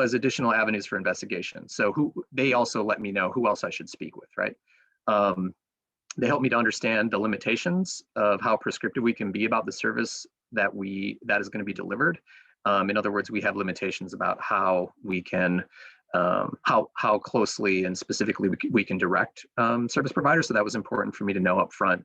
as additional avenues for investigation. So they also let me know who else I should speak with, right? They helped me to understand the limitations of how prescriptive we can be about the service that is going to be delivered. In other words, we have limitations about how we can, how closely and specifically we can direct service providers. So that was important for me to know up front.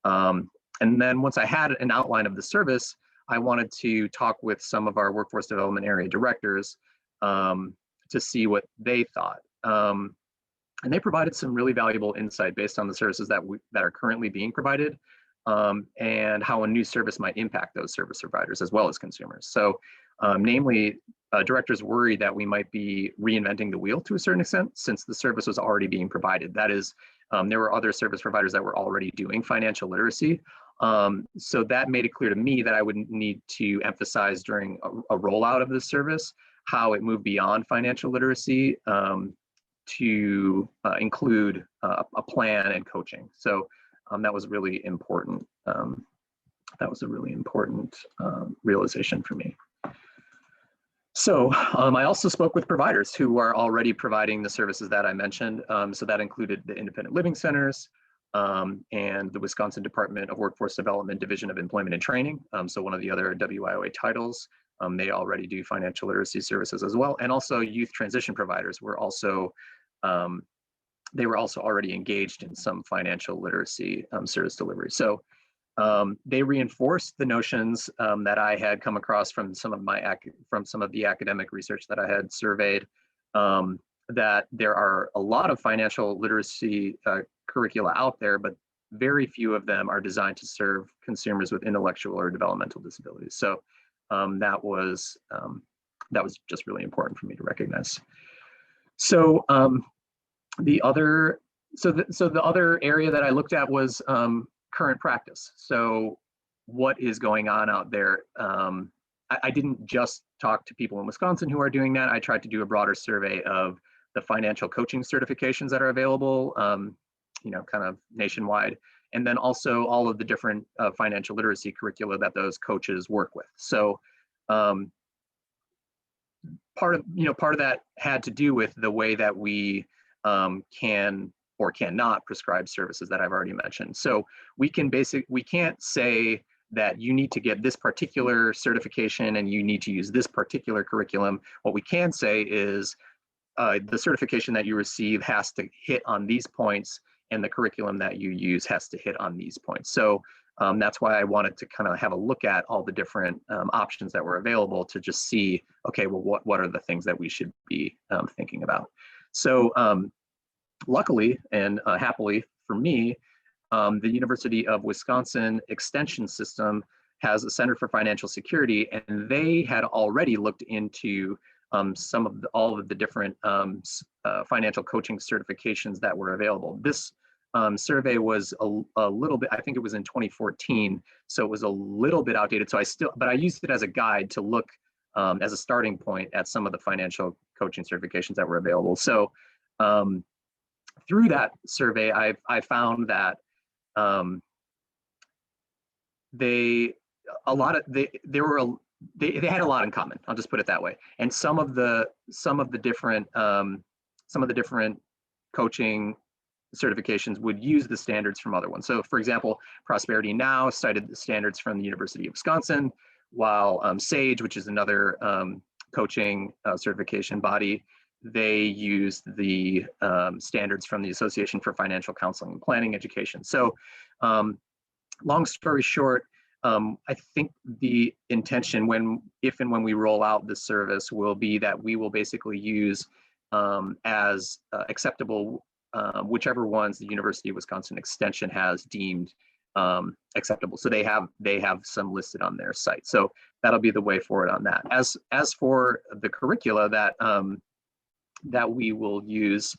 And then once I had an outline of the service, I wanted to talk with some of our workforce development area directors to see what they thought. And they provided some really valuable insight based on the services that are currently being provided, and how a new service might impact those service providers as well as consumers. So namely, directors worry that we might be reinventing the wheel to a certain extent, since the service was already being provided. That is, there were other service providers that were already doing financial literacy. So that made it clear to me that I would need to emphasize during a rollout of this service how it moved beyond financial literacy to include a plan and coaching. So that was really important. That was a really important realization for me. So I also spoke with providers who are already providing the services that I mentioned. So that included the independent living centers, and the Wisconsin Department of Workforce Development Division of Employment and Training. So one of the other WIOA titles. They already do financial literacy services as well, and also youth transition providers were also they were also already engaged in some financial literacy service delivery. So they reinforced the notions that I had come across from some of the academic research that I had surveyed, that there are a lot of financial literacy curricula out there, but very few of them are designed to serve consumers with intellectual or developmental disabilities. So that was just really important for me to recognize. So the other area that I looked at was current practice. So what is going on out there? I didn't just talk to people in Wisconsin who are doing that. I tried to do a broader survey of the financial coaching certifications that are available, kind of nationwide, and then also all of the different financial literacy curricula that those coaches work with. So part of that had to do with the way that we can or cannot prescribe services that I've already mentioned. So we can't say that you need to get this particular certification and you need to use this particular curriculum. What we can say is the certification that you receive has to hit on these points, and the curriculum that you use has to hit on these points. So that's why I wanted to kind of have a look at all the different options that were available to just see, okay, well, what are the things that we should be thinking about? So luckily and happily for me, the University of Wisconsin Extension System has a Center for Financial Security, and they had already looked into all of the different financial coaching certifications that were available. This survey was a little bit, I think it was in 2014, so it was a little bit outdated. But I used it as a guide to look as a starting point at some of the financial coaching certifications that were available. So through that survey, I found that they had a lot in common. I'll just put it that way. And some of the different coaching certifications would use the standards from other ones. So for example, Prosperity Now cited the standards from the University of Wisconsin, while SAGE, which is another coaching certification body, they used the standards from the Association for Financial Counseling and Planning Education. So long story short, I think the intention if and when we roll out this service will be that we will basically use as acceptable whichever ones the University of Wisconsin Extension has deemed acceptable. So they have some listed on their site. So that'll be the way forward on that. As for the curricula that we will use,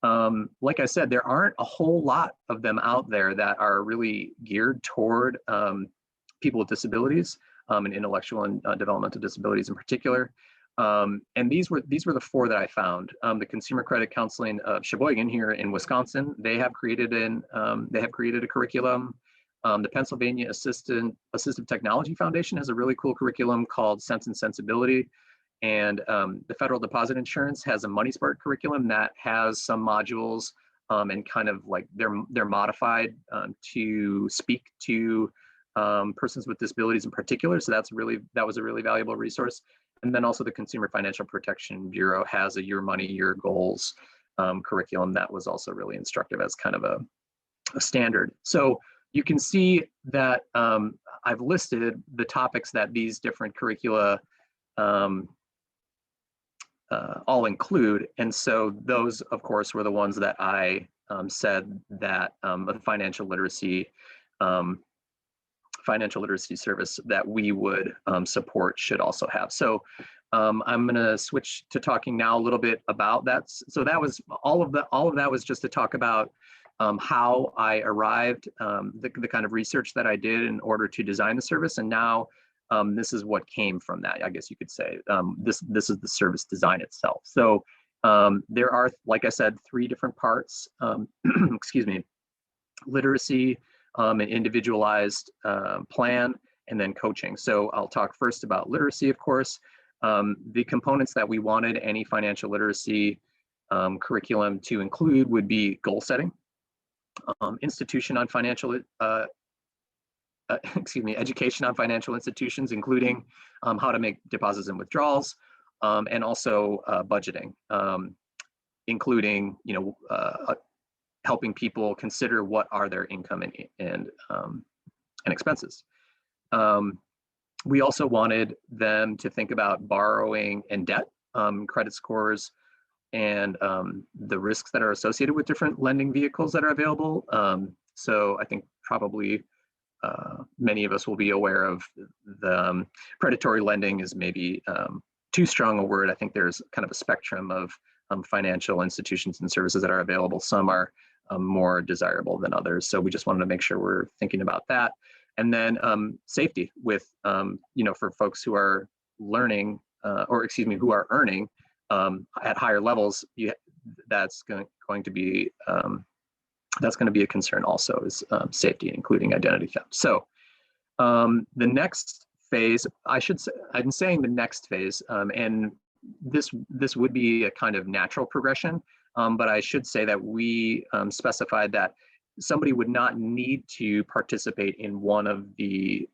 like I said, there aren't a whole lot of them out there that are really geared toward people with disabilities and intellectual and developmental disabilities in particular. And these were the four that I found. The Consumer Credit Counseling of Sheboygan here in Wisconsin, they have created a curriculum. The Pennsylvania Assistive Technology Foundation has a really cool curriculum called Sense and Sensibility. And the Federal Deposit Insurance has a Money Smart curriculum that has some modules and kind of like they're modified to speak to persons with disabilities in particular. So that was a really valuable resource. And then also the Consumer Financial Protection Bureau has a Your Money, Your Goals curriculum that was also really instructive as kind of a standard. So you can see that I've listed the topics that these different curricula all include. And so those, of course, were the ones that I said that a financial literacy service that we would support should also have. So I'm going to switch to talking now a little bit about that. So that was all of that was just to talk about how I arrived, the kind of research that I did in order to design the service. And now this is what came from that, I guess you could say. This is the service design itself. So there are, like I said, 3 different parts, excuse me, literacy, an individualized plan, and then coaching. So I'll talk first about literacy, of course. The components that we wanted any financial literacy curriculum to include would be goal setting. institution on financial, education on financial institutions, including how to make deposits and withdrawals, and also budgeting, including helping people consider what are their income and expenses. We also wanted them to think about borrowing and debt, credit scores, and the risks that are associated with different lending vehicles that are available. So I think probably many of us will be aware of the predatory lending is maybe too strong a word. I think there's kind of a spectrum of financial institutions and services that are available. Some are more desirable than others. So we just wanted to make sure we're thinking about that. And then safety with, for folks who are learning, who are earning at higher levels, that's going to be a concern also, is safety, including identity theft. So the next phase, I'm saying the next phase, and this would be a kind of natural progression, but I should say that we specified that somebody would not need to participate in one of the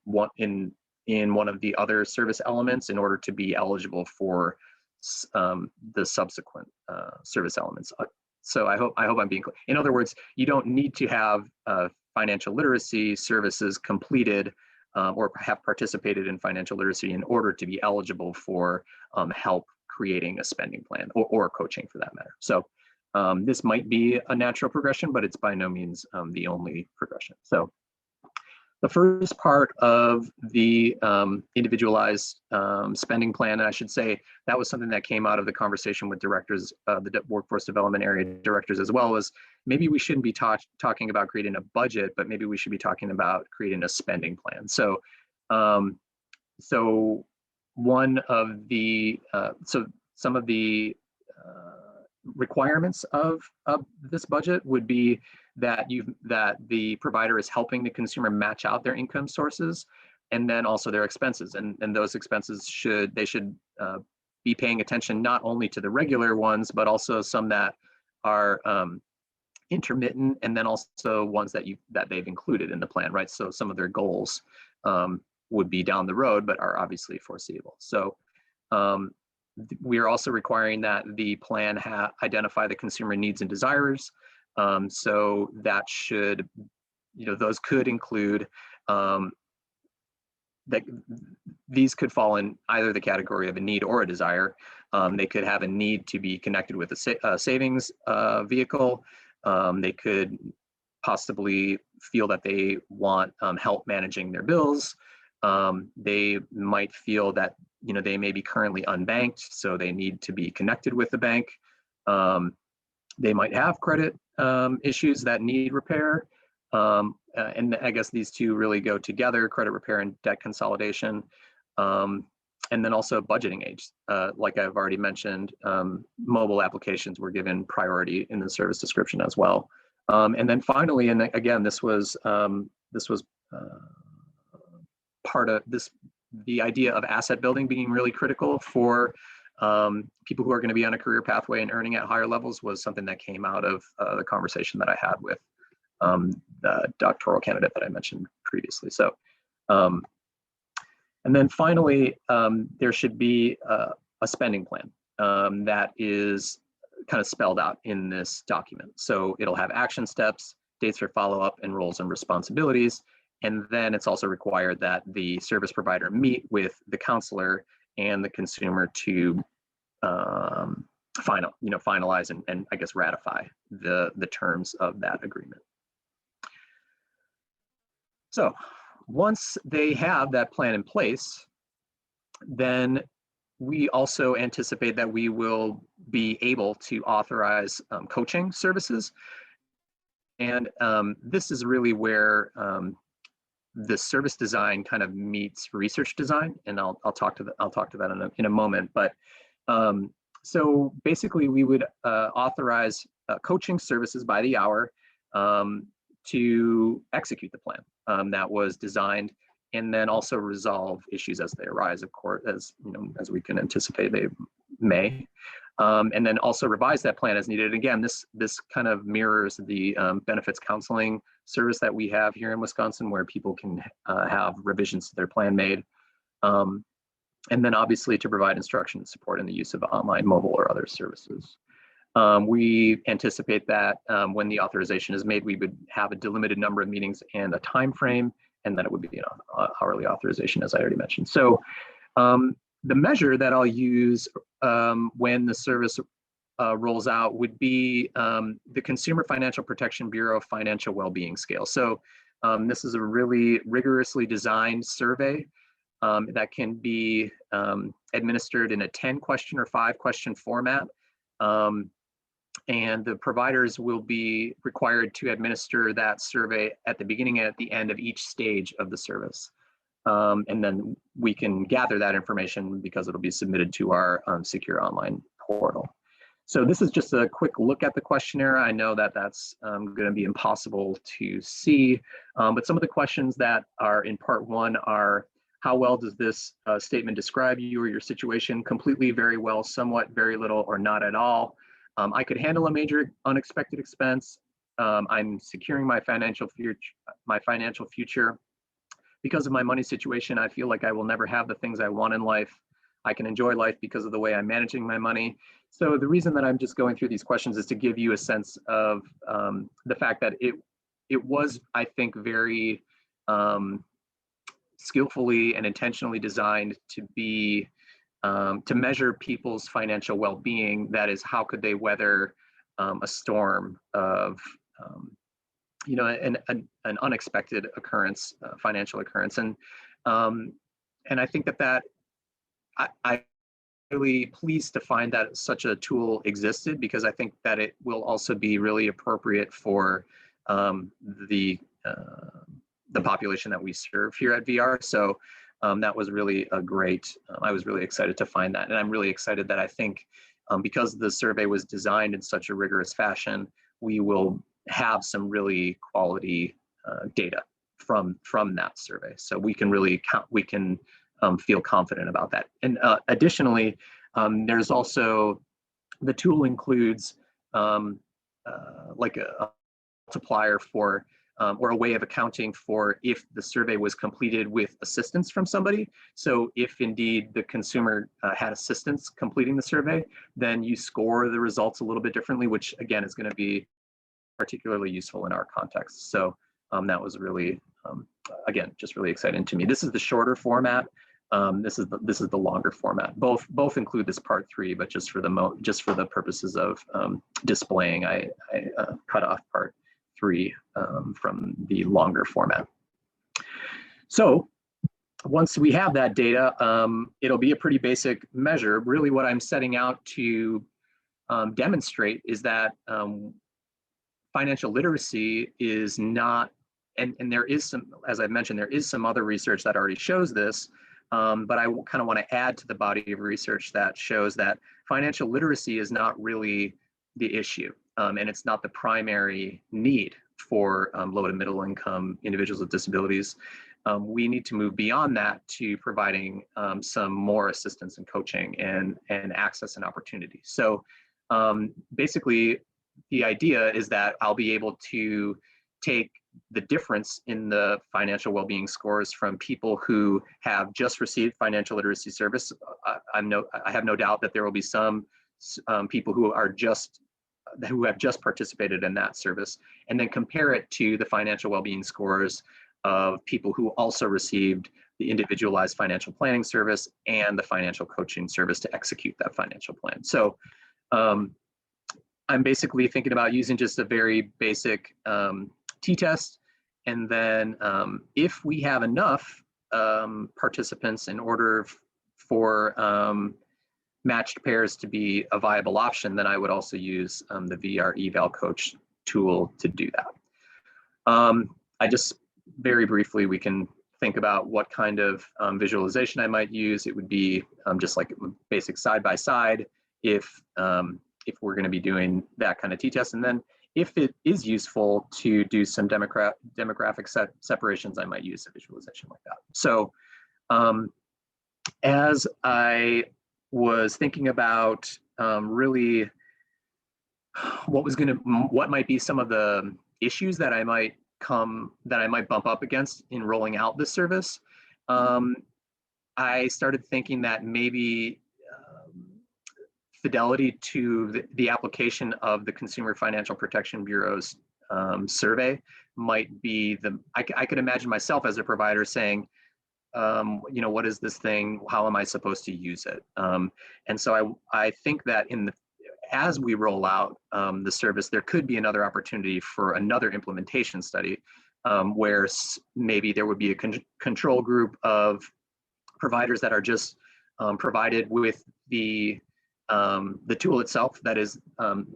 other service elements in order to be eligible for the subsequent service elements. So I hope I'm being clear. In other words, you don't need to have financial literacy services completed or have participated in financial literacy in order to be eligible for help creating a spending plan or coaching for that matter. So this might be a natural progression, but it's by no means the only progression. So the first part of the individualized spending plan, and I should say that was something that came out of the conversation with directors, the workforce development area directors, as well as maybe we shouldn't be talking about creating a budget, but maybe we should be talking about creating a spending plan. So, one of the, some of the requirements of this budget would be that the provider is helping the consumer match out their income sources and then also their expenses, and those expenses should be paying attention not only to the regular ones but also some that are intermittent, and then also ones that they've included in the plan, right? So some of their goals would be down the road but are obviously foreseeable. So we are also requiring that the plan identify the consumer needs and desires. So that should, those could include, that these could fall in either the category of a need or a desire. They could have a need to be connected with a savings vehicle. They could possibly feel that they want help managing their bills. They might feel that they may be currently unbanked, so they need to be connected with the bank. They might have credit issues that need repair. And I guess these two really go together, credit repair and debt consolidation. And then also budgeting aids. Like I've already mentioned, mobile applications were given priority in the service description as well. And then finally, and again, this was part of this, the idea of asset building being really critical for people who are going to be on a career pathway and earning at higher levels was something that came out of the conversation that I had with the doctoral candidate that I mentioned previously. So, and then finally, there should be a spending plan that is kind of spelled out in this document. So it'll have action steps, dates for follow-up, and roles and responsibilities. And then it's also required that the service provider meet with the counselor and the consumer to finalize and I guess ratify the terms of that agreement. So once they have that plan in place, then we also anticipate that we will be able to authorize coaching services. And this is really where the service design kind of meets research design, and I'll talk to that in a moment. But so basically, we would authorize coaching services by the hour to execute the plan that was designed, and then also resolve issues as they arise. Of course, as we can anticipate, they may. and then also revise that plan as needed. Again, this kind of mirrors the benefits counseling service that we have here in Wisconsin, where people can have revisions to their plan made. And then obviously to provide instruction and support in the use of online, mobile, or other services. We anticipate that when the authorization is made, we would have a delimited number of meetings and a time frame, and then it would be an hourly authorization, as I already mentioned. So the measure that I'll use when the service rolls out would be the Consumer Financial Protection Bureau Financial Wellbeing Scale. So this is a really rigorously designed survey that can be administered in a 10-question or 5-question format. And the providers will be required to administer that survey at the beginning and at the end of each stage of the service. And then we can gather that information because it'll be submitted to our secure online portal. So this is just a quick look at the questionnaire. I know that that's going to be impossible to see, but some of the questions that are in part 1 are: how well does this statement describe you or your situation? Completely, very well, somewhat, very little, or not at all. I could handle a major unexpected expense. I'm securing my financial future. Because of my money situation, I feel like I will never have the things I want in life. I can enjoy life because of the way I'm managing my money. So the reason that I'm just going through these questions is to give you a sense of the fact that it was, I think, very skillfully and intentionally designed to be to measure people's financial well-being. That is, how could they weather a storm of an unexpected occurrence, financial occurrence, and I think that I'm really pleased to find that such a tool existed, because I think that it will also be really appropriate for the population that we serve here at VR. So that was really a great. I was really excited to find that, and I'm really excited that I think because the survey was designed in such a rigorous fashion, we will have some really quality data from that survey. So we can really feel confident about that. And additionally, there's also, the tool includes like a multiplier for or a way of accounting for if the survey was completed with assistance from somebody. So if indeed the consumer had assistance completing the survey, then you score the results a little bit differently, which again is going to be particularly useful in our context. So that was really, again, just really exciting to me. This is the shorter format. This is the longer format. Both include this part 3, but just for the purposes of displaying, I cut off part 3 from the longer format. So once we have that data, it'll be a pretty basic measure. Really, what I'm setting out to demonstrate is that financial literacy is not, and there is some, as I mentioned, there is some other research that already shows this, but I kind of want to add to the body of research that shows that financial literacy is not really the issue, and it's not the primary need for low to middle income individuals with disabilities. We need to move beyond that to providing some more assistance and coaching and access and opportunity. So basically, the idea is that I'll be able to take the difference in the financial well-being scores from people who have just received financial literacy service. I have no doubt that there will be some people who have just participated in that service, and then compare it to the financial well-being scores of people who also received the individualized financial planning service and the financial coaching service to execute that financial plan. So I'm basically thinking about using just a very basic t-test, and then if we have enough participants in order for matched pairs to be a viable option, then I would also use the VR eval coach tool to do that. I just very briefly, we can think about what kind of visualization I might use. It would be just like a basic side-by-side if we're going to be doing that kind of t-test. And then if it is useful to do some demographic separations, I might use a visualization like that. So as I was thinking about really what might be some of the issues that I might bump up against in rolling out this service. I started thinking that maybe fidelity to the application of the Consumer Financial Protection Bureau's survey might be I could imagine myself as a provider saying, what is this thing? How am I supposed to use it? And so I think that as we roll out the service, there could be another opportunity for another implementation study where maybe there would be a control group of providers that are just provided with the tool itself. That is,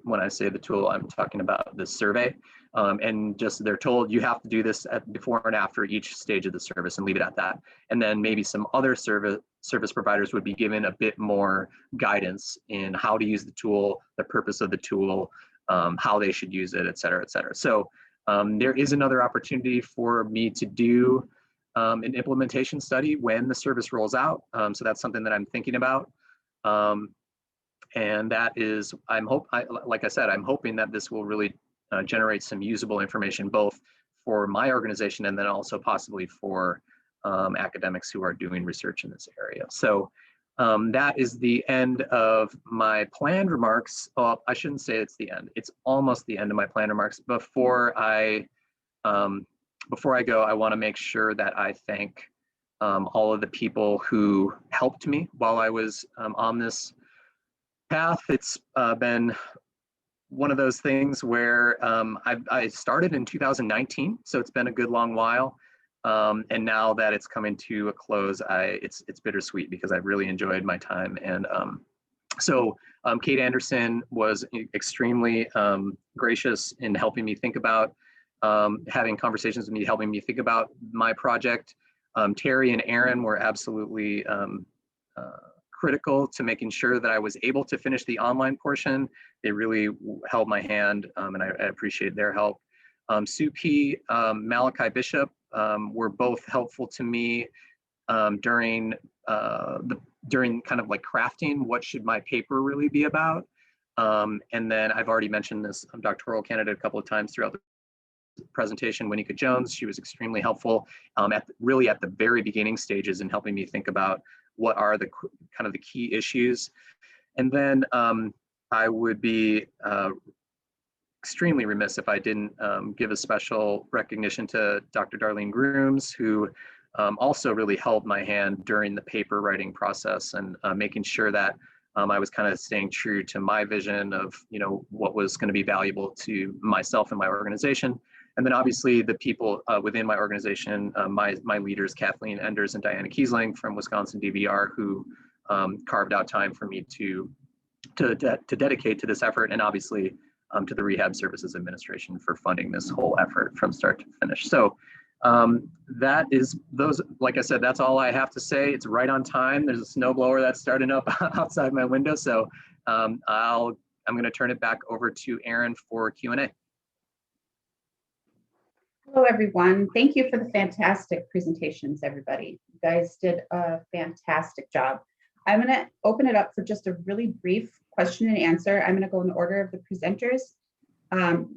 when I say the tool, I'm talking about the survey. And just they're told you have to do this before and after each stage of the service and leave it at that. And then maybe some other service providers would be given a bit more guidance in how to use the tool, the purpose of the tool, how they should use it, et cetera, et cetera. So there is another opportunity for me to do an implementation study when the service rolls out. So that's something that I'm thinking about. And that is, like I said, I'm hoping that this will really generate some usable information, both for my organization and then also possibly for academics who are doing research in this area. So that is the end of my planned remarks. Oh, I shouldn't say it's the end. It's almost the end of my planned remarks. Before I go, I want to make sure that I thank all of the people who helped me while I was on this path. It's been one of those things where I started in 2019, so it's been a good long while. And now that it's coming to a close, it's bittersweet because I've really enjoyed my time. And so Kate Anderson was extremely gracious in helping me think about having conversations with me, helping me think about my project. Terry and Aaron were absolutely critical to making sure that I was able to finish the online portion. They really held my hand, and I appreciate their help. Sue P, Malachi Bishop were both helpful to me during kind of like crafting what should my paper really be about. And then I've already mentioned this doctoral candidate a couple of times throughout the presentation, Winnica Jones. She was extremely helpful really at the very beginning stages in helping me think about what are the kind of the key issues. And then I would be extremely remiss if I didn't give a special recognition to Dr. Darlene Grooms, who also really held my hand during the paper writing process and making sure that I was kind of staying true to my vision of what was going to be valuable to myself and my organization. And then obviously the people within my organization, my leaders, Kathleen Enders and Diana Kiesling from Wisconsin DVR, who carved out time for me to dedicate to this effort, and obviously to the Rehab Services Administration for funding this whole effort from start to finish. So that is like I said, that's all I have to say. It's right on time. There's a snowblower that's starting up outside my window. So I'm going to turn it back over to Aaron for Q&A. Hello, everyone. Thank you for the fantastic presentations, everybody. You guys did a fantastic job. I'm going to open it up for just a really brief question and answer. I'm going to go in the order of the presenters.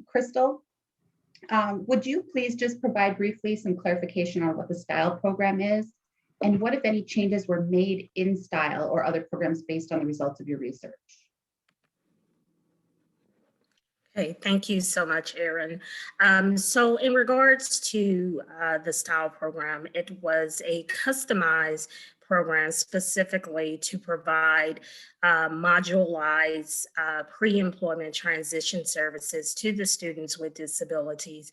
Crystal, would you please just provide briefly some clarification on what the STYLE program is and what, if any, changes were made in STYLE or other programs based on the results of your research? Okay, thank you so much, Erin. So in regards to the STYLE program, it was a customized program specifically to provide modularized pre-employment transition services to the students with disabilities.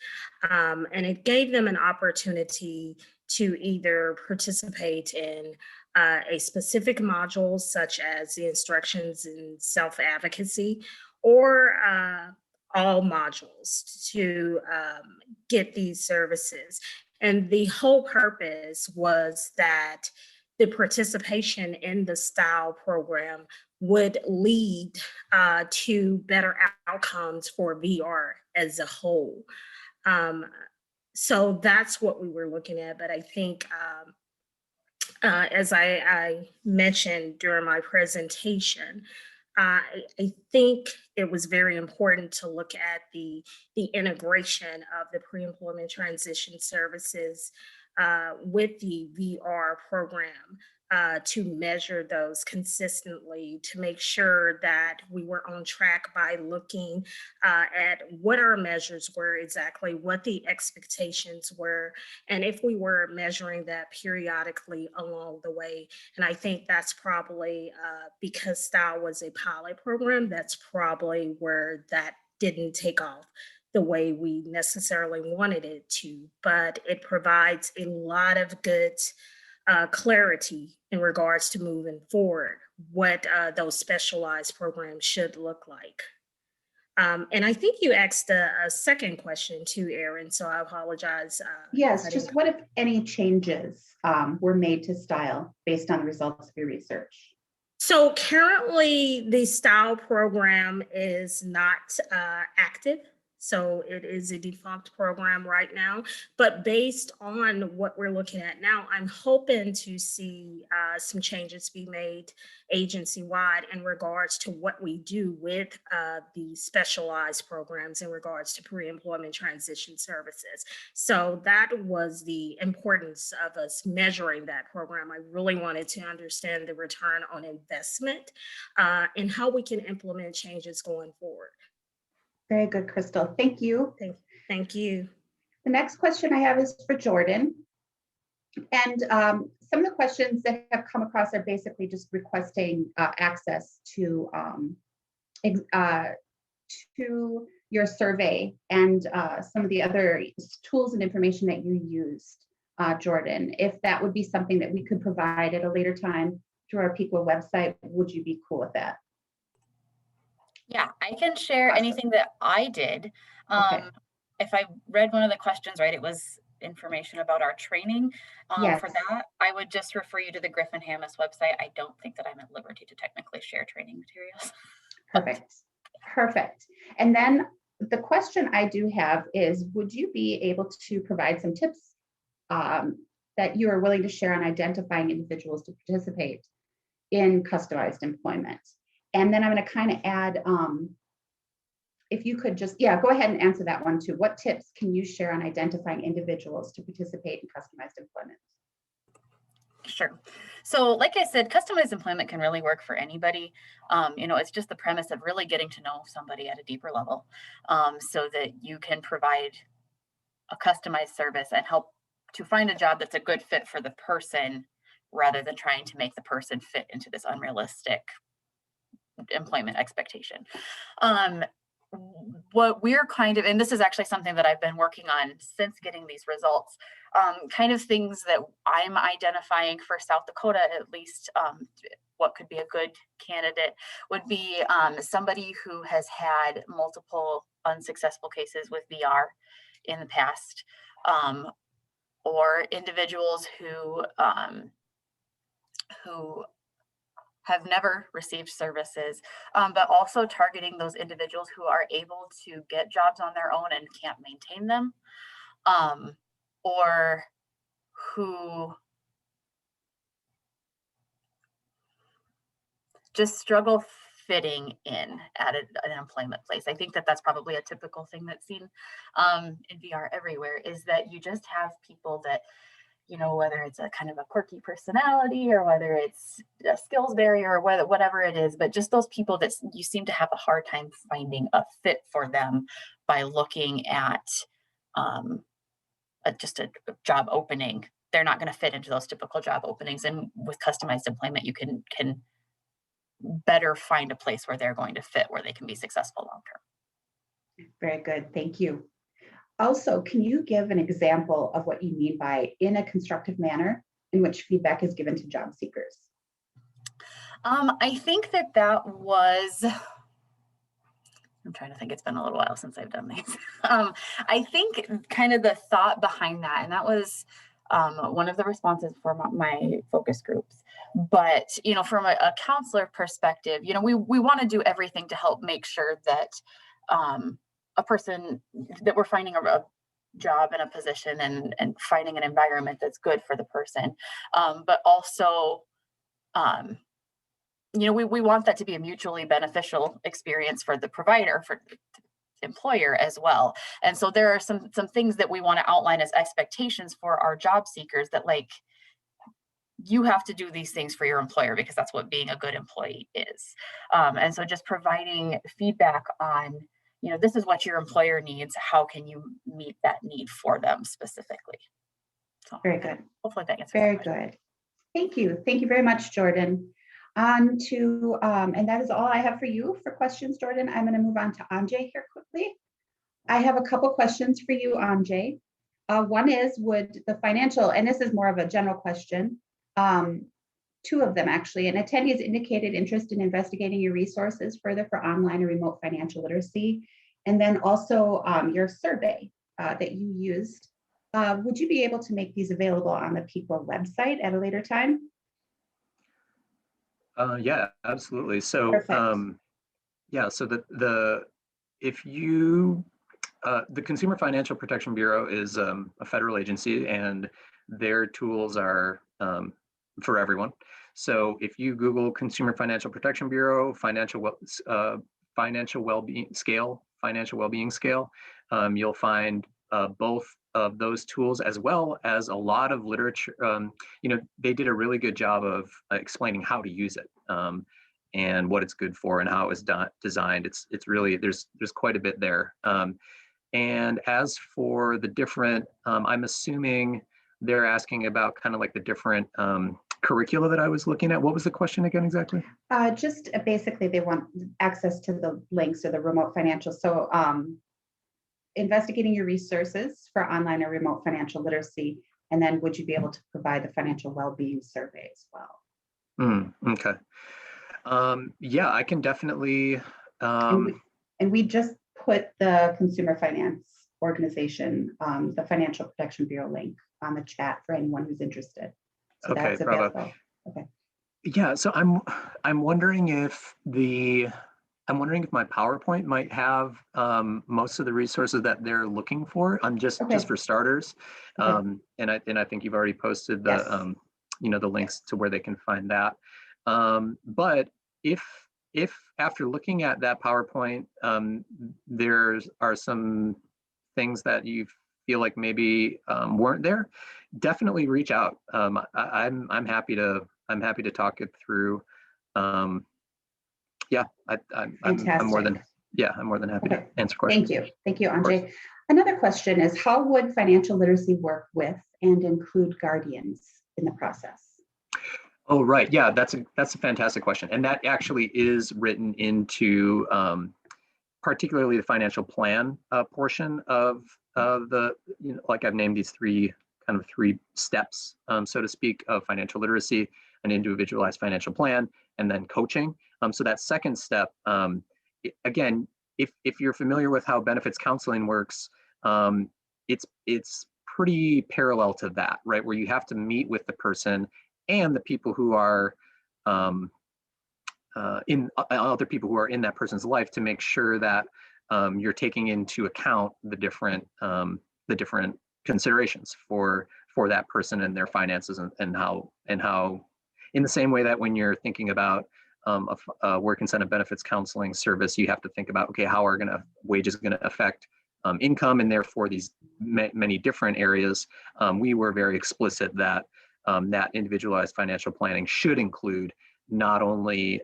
And it gave them an opportunity to either participate in a specific module, such as the instructions in self-advocacy, or all modules to get these services. And the whole purpose was that the participation in the STYLE program would lead to better outcomes for VR as a whole. So that's what we were looking at. But I think as I mentioned during my presentation, I think it was very important to look at the integration of the pre-employment transition services with the VR program to measure those consistently, to make sure that we were on track by looking at what our measures were exactly, what the expectations were, and if we were measuring that periodically along the way. And I think that's probably because STYLE was a pilot program, that's probably where that didn't take off the way we necessarily wanted it to, but it provides a lot of good clarity in regards to moving forward, what those specialized programs should look like. And I think you asked a second question too, Erin, so I apologize. Yes, just what if any changes were made to STYLE based on the results of your research? So currently the STYLE program is not active. So it is a defunct program right now, but based on what we're looking at now, I'm hoping to see some changes be made agency-wide in regards to what we do with the specialized programs in regards to pre-employment transition services. So that was the importance of us measuring that program. I really wanted to understand the return on investment and how we can implement changes going forward. Very good, Crystal. Thank you. Thank you. The next question I have is for Jordan. And some of the questions that have come across are basically just requesting access to your survey and some of the other tools and information that you used, Jordan. If that would be something that we could provide at a later time through our PEQA website, would you be cool with that? Yeah, I can share Awesome. anything that I did. Okay. If I read one of the questions right, it was information about our training. Yes. For that, I would just refer you to the Griffin-Hammis website. I don't think that I'm at liberty to technically share training materials. Perfect. Perfect. And then the question I do have is, would you be able to provide some tips that you are willing to share on identifying individuals to participate in customized employment? And then I'm going to kind of add, if you could just, go ahead and answer that one too. What tips can you share on identifying individuals to participate in customized employment? Sure. So like I said, customized employment can really work for anybody. It's just the premise of really getting to know somebody at a deeper level so that you can provide a customized service and help to find a job that's a good fit for the person rather than trying to make the person fit into this unrealistic employment expectation. What we're kind of, and this is actually something that I've been working on since getting these results, kind of things that I'm identifying for South Dakota, at least what could be a good candidate would be somebody who has had multiple unsuccessful cases with VR in the past, or individuals who have never received services, but also targeting those individuals who are able to get jobs on their own and can't maintain them, or who just struggle fitting in at an employment place. I think that that's probably a typical thing that's seen in VR everywhere, is that you just have people that, whether it's a kind of a quirky personality or whether it's a skills barrier or whatever it is, but just those people that you seem to have a hard time finding a fit for them by looking at just a job opening. They're not going to fit into those typical job openings. And with customized employment, you can better find a place where they're going to fit, where they can be successful long-term. Very good. Thank you. Also, can you give an example of what you mean by in a constructive manner in which feedback is given to job seekers? I think that was, I'm trying to think, it's been a little while since I've done these. I think kind of the thought behind that, and that was one of the responses for my focus groups. But, from a counselor perspective, we want to do everything to help make sure that a person that we're finding job and a position and finding an environment that's good for the person. But also, you know, we want that to be a mutually beneficial experience for the provider, for the employer as well. And so there are some things that we want to outline as expectations for our job seekers, that like, you have to do these things for your employer because that's what being a good employee is. And so just providing feedback on, you know, this is what your employer needs. How can you meet that need for them specifically? So Very good. hopefully that answers. Very good. Thank you. Thank you very much, Jordan. On to, and that is all I have for you for questions, Jordan. I'm going to move on to Andrzej here quickly. I have a couple questions for you, Andrzej. One is, would the financial, and this is more of a general question, two of them actually, an attendee has indicated interest in investigating your resources further for online and remote financial literacy, and then also your survey that you used. Would you be able to make these available on the PEQA website at a later time? Yeah, absolutely. So, Perfect. yeah, so the Consumer Financial Protection Bureau is a federal agency, and their tools are for everyone. So if you Google Consumer Financial Protection Bureau, financial well-being scale, you'll find both of those tools, as well as a lot of literature. You know, they did a really good job of explaining how to use it and what it's good for and how it was designed. It's really, there's quite a bit there. And as for the different, I'm assuming they're asking about kind of like the different curricula that I was looking at. What was the question again exactly? Just basically they want access to the links or the remote financial. So investigating your resources for online or remote financial literacy, and then would you be able to provide the financial well-being survey as well? Okay. Yeah, I can definitely. And we just put the Consumer Finance Organization, the Financial Protection Bureau link on the chat for anyone who's interested. So okay, that's available. Okay. Yeah, so I'm wondering if my PowerPoint might have most of the resources that they're looking for. Just for starters, Okay. and I think you've already posted the Yes. you know, the links to where they can find that. But if after looking at that PowerPoint, there are some things that you feel like maybe weren't there, definitely reach out. I'm happy to talk it through. Yeah, I'm more than happy to answer questions. Thank you, Andrzej. Another question is, how would financial literacy work with and include guardians in the process? Oh, right. Yeah, that's a fantastic question, and that actually is written into particularly the financial plan portion of the, you know, like I've named these three steps, so to speak, of financial literacy: an individualized financial plan, and then coaching. So that second step, again, if you're familiar with how benefits counseling works, it's pretty parallel to that, right? Where you have to meet with the person and the people who are other people who are in that person's life, to make sure that you're taking into account the different considerations for that person and their finances, and how in the same way that when you're thinking about a work incentive benefits counseling service, you have to think about, okay, how are wages going to affect income, and therefore these many different areas. We were very explicit that that individualized financial planning should include not only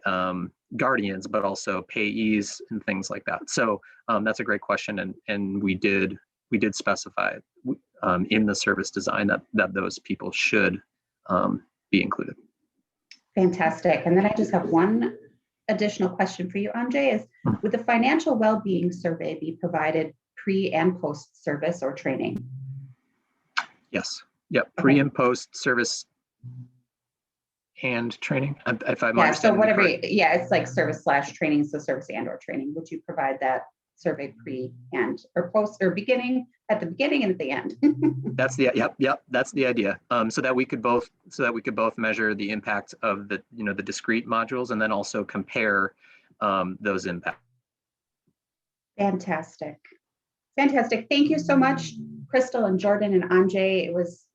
guardians, but also payees and things like that. So that's a great question, and we did specify in the service design that those people should be included. Fantastic. And then I just have one additional question for you, Andrzej, is, would the financial well-being survey be provided pre and post service or training? Yes. Yep. Pre and post service and training. If I'm understanding. So whatever. Yeah, it's like service / training. So service and/or training. Would you provide that survey pre and or post, or beginning, at the beginning and at the end? That's the that's the idea. So that we could both measure the impact of the the discrete modules, and then also compare those impacts. Fantastic. Fantastic. Thank you so much, Crystal and Jordan and Andrzej. It was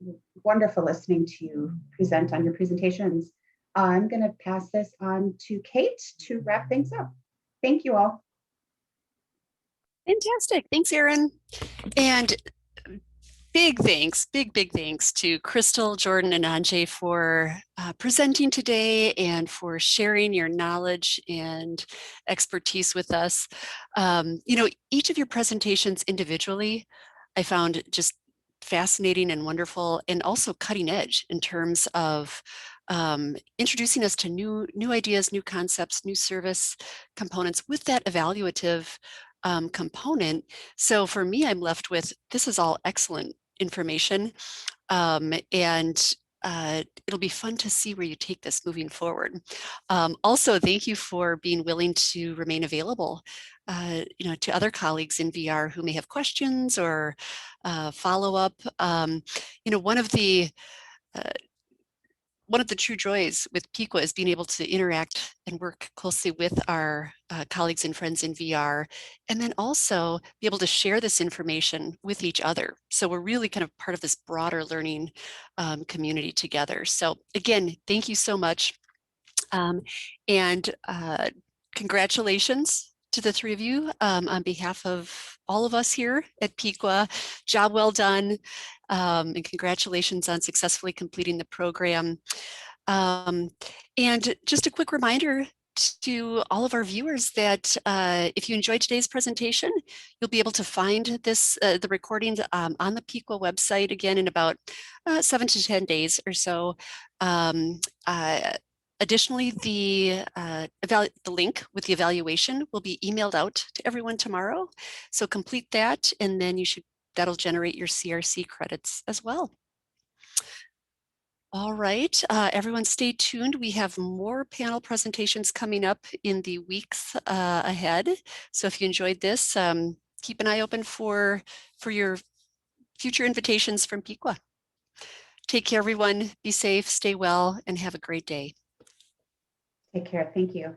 wonderful listening to you present on your presentations. I'm going to pass this on to Kate to wrap things up. Thank you all. Fantastic. Thanks, Erin. And big thanks, big thanks to Crystal, Jordan, and Andrzej for presenting today and for sharing your knowledge and expertise with us. You know, each of your presentations individually, I found just fascinating and wonderful, and also cutting edge in terms of introducing us to new ideas, new concepts, new service components with that evaluative component. So for me, I'm left with, this is all excellent information, and it'll be fun to see where you take this moving forward. Also, thank you for being willing to remain available, you know, to other colleagues in VR who may have questions or follow up. You know, one of the true joys with PEQA is being able to interact and work closely with our colleagues and friends in VR, and then also be able to share this information with each other. So we're really kind of part of this broader learning community together. So again, thank you so much. And congratulations to the three of you on behalf of all of us here at PEQA. Job well done, and congratulations on successfully completing the program. And just a quick reminder to all of our viewers that if you enjoyed today's presentation, you'll be able to find this the recordings on the PEQA website again in about 7 to 10 days or so. Additionally, the link with the evaluation will be emailed out to everyone tomorrow. So complete that, and then that'll generate your CRC credits as well. All right, everyone stay tuned. We have more panel presentations coming up in the weeks ahead. So if you enjoyed this, keep an eye open for your future invitations from PEQA. Take care, everyone. Be safe, stay well, and have a great day. Take care. Thank you.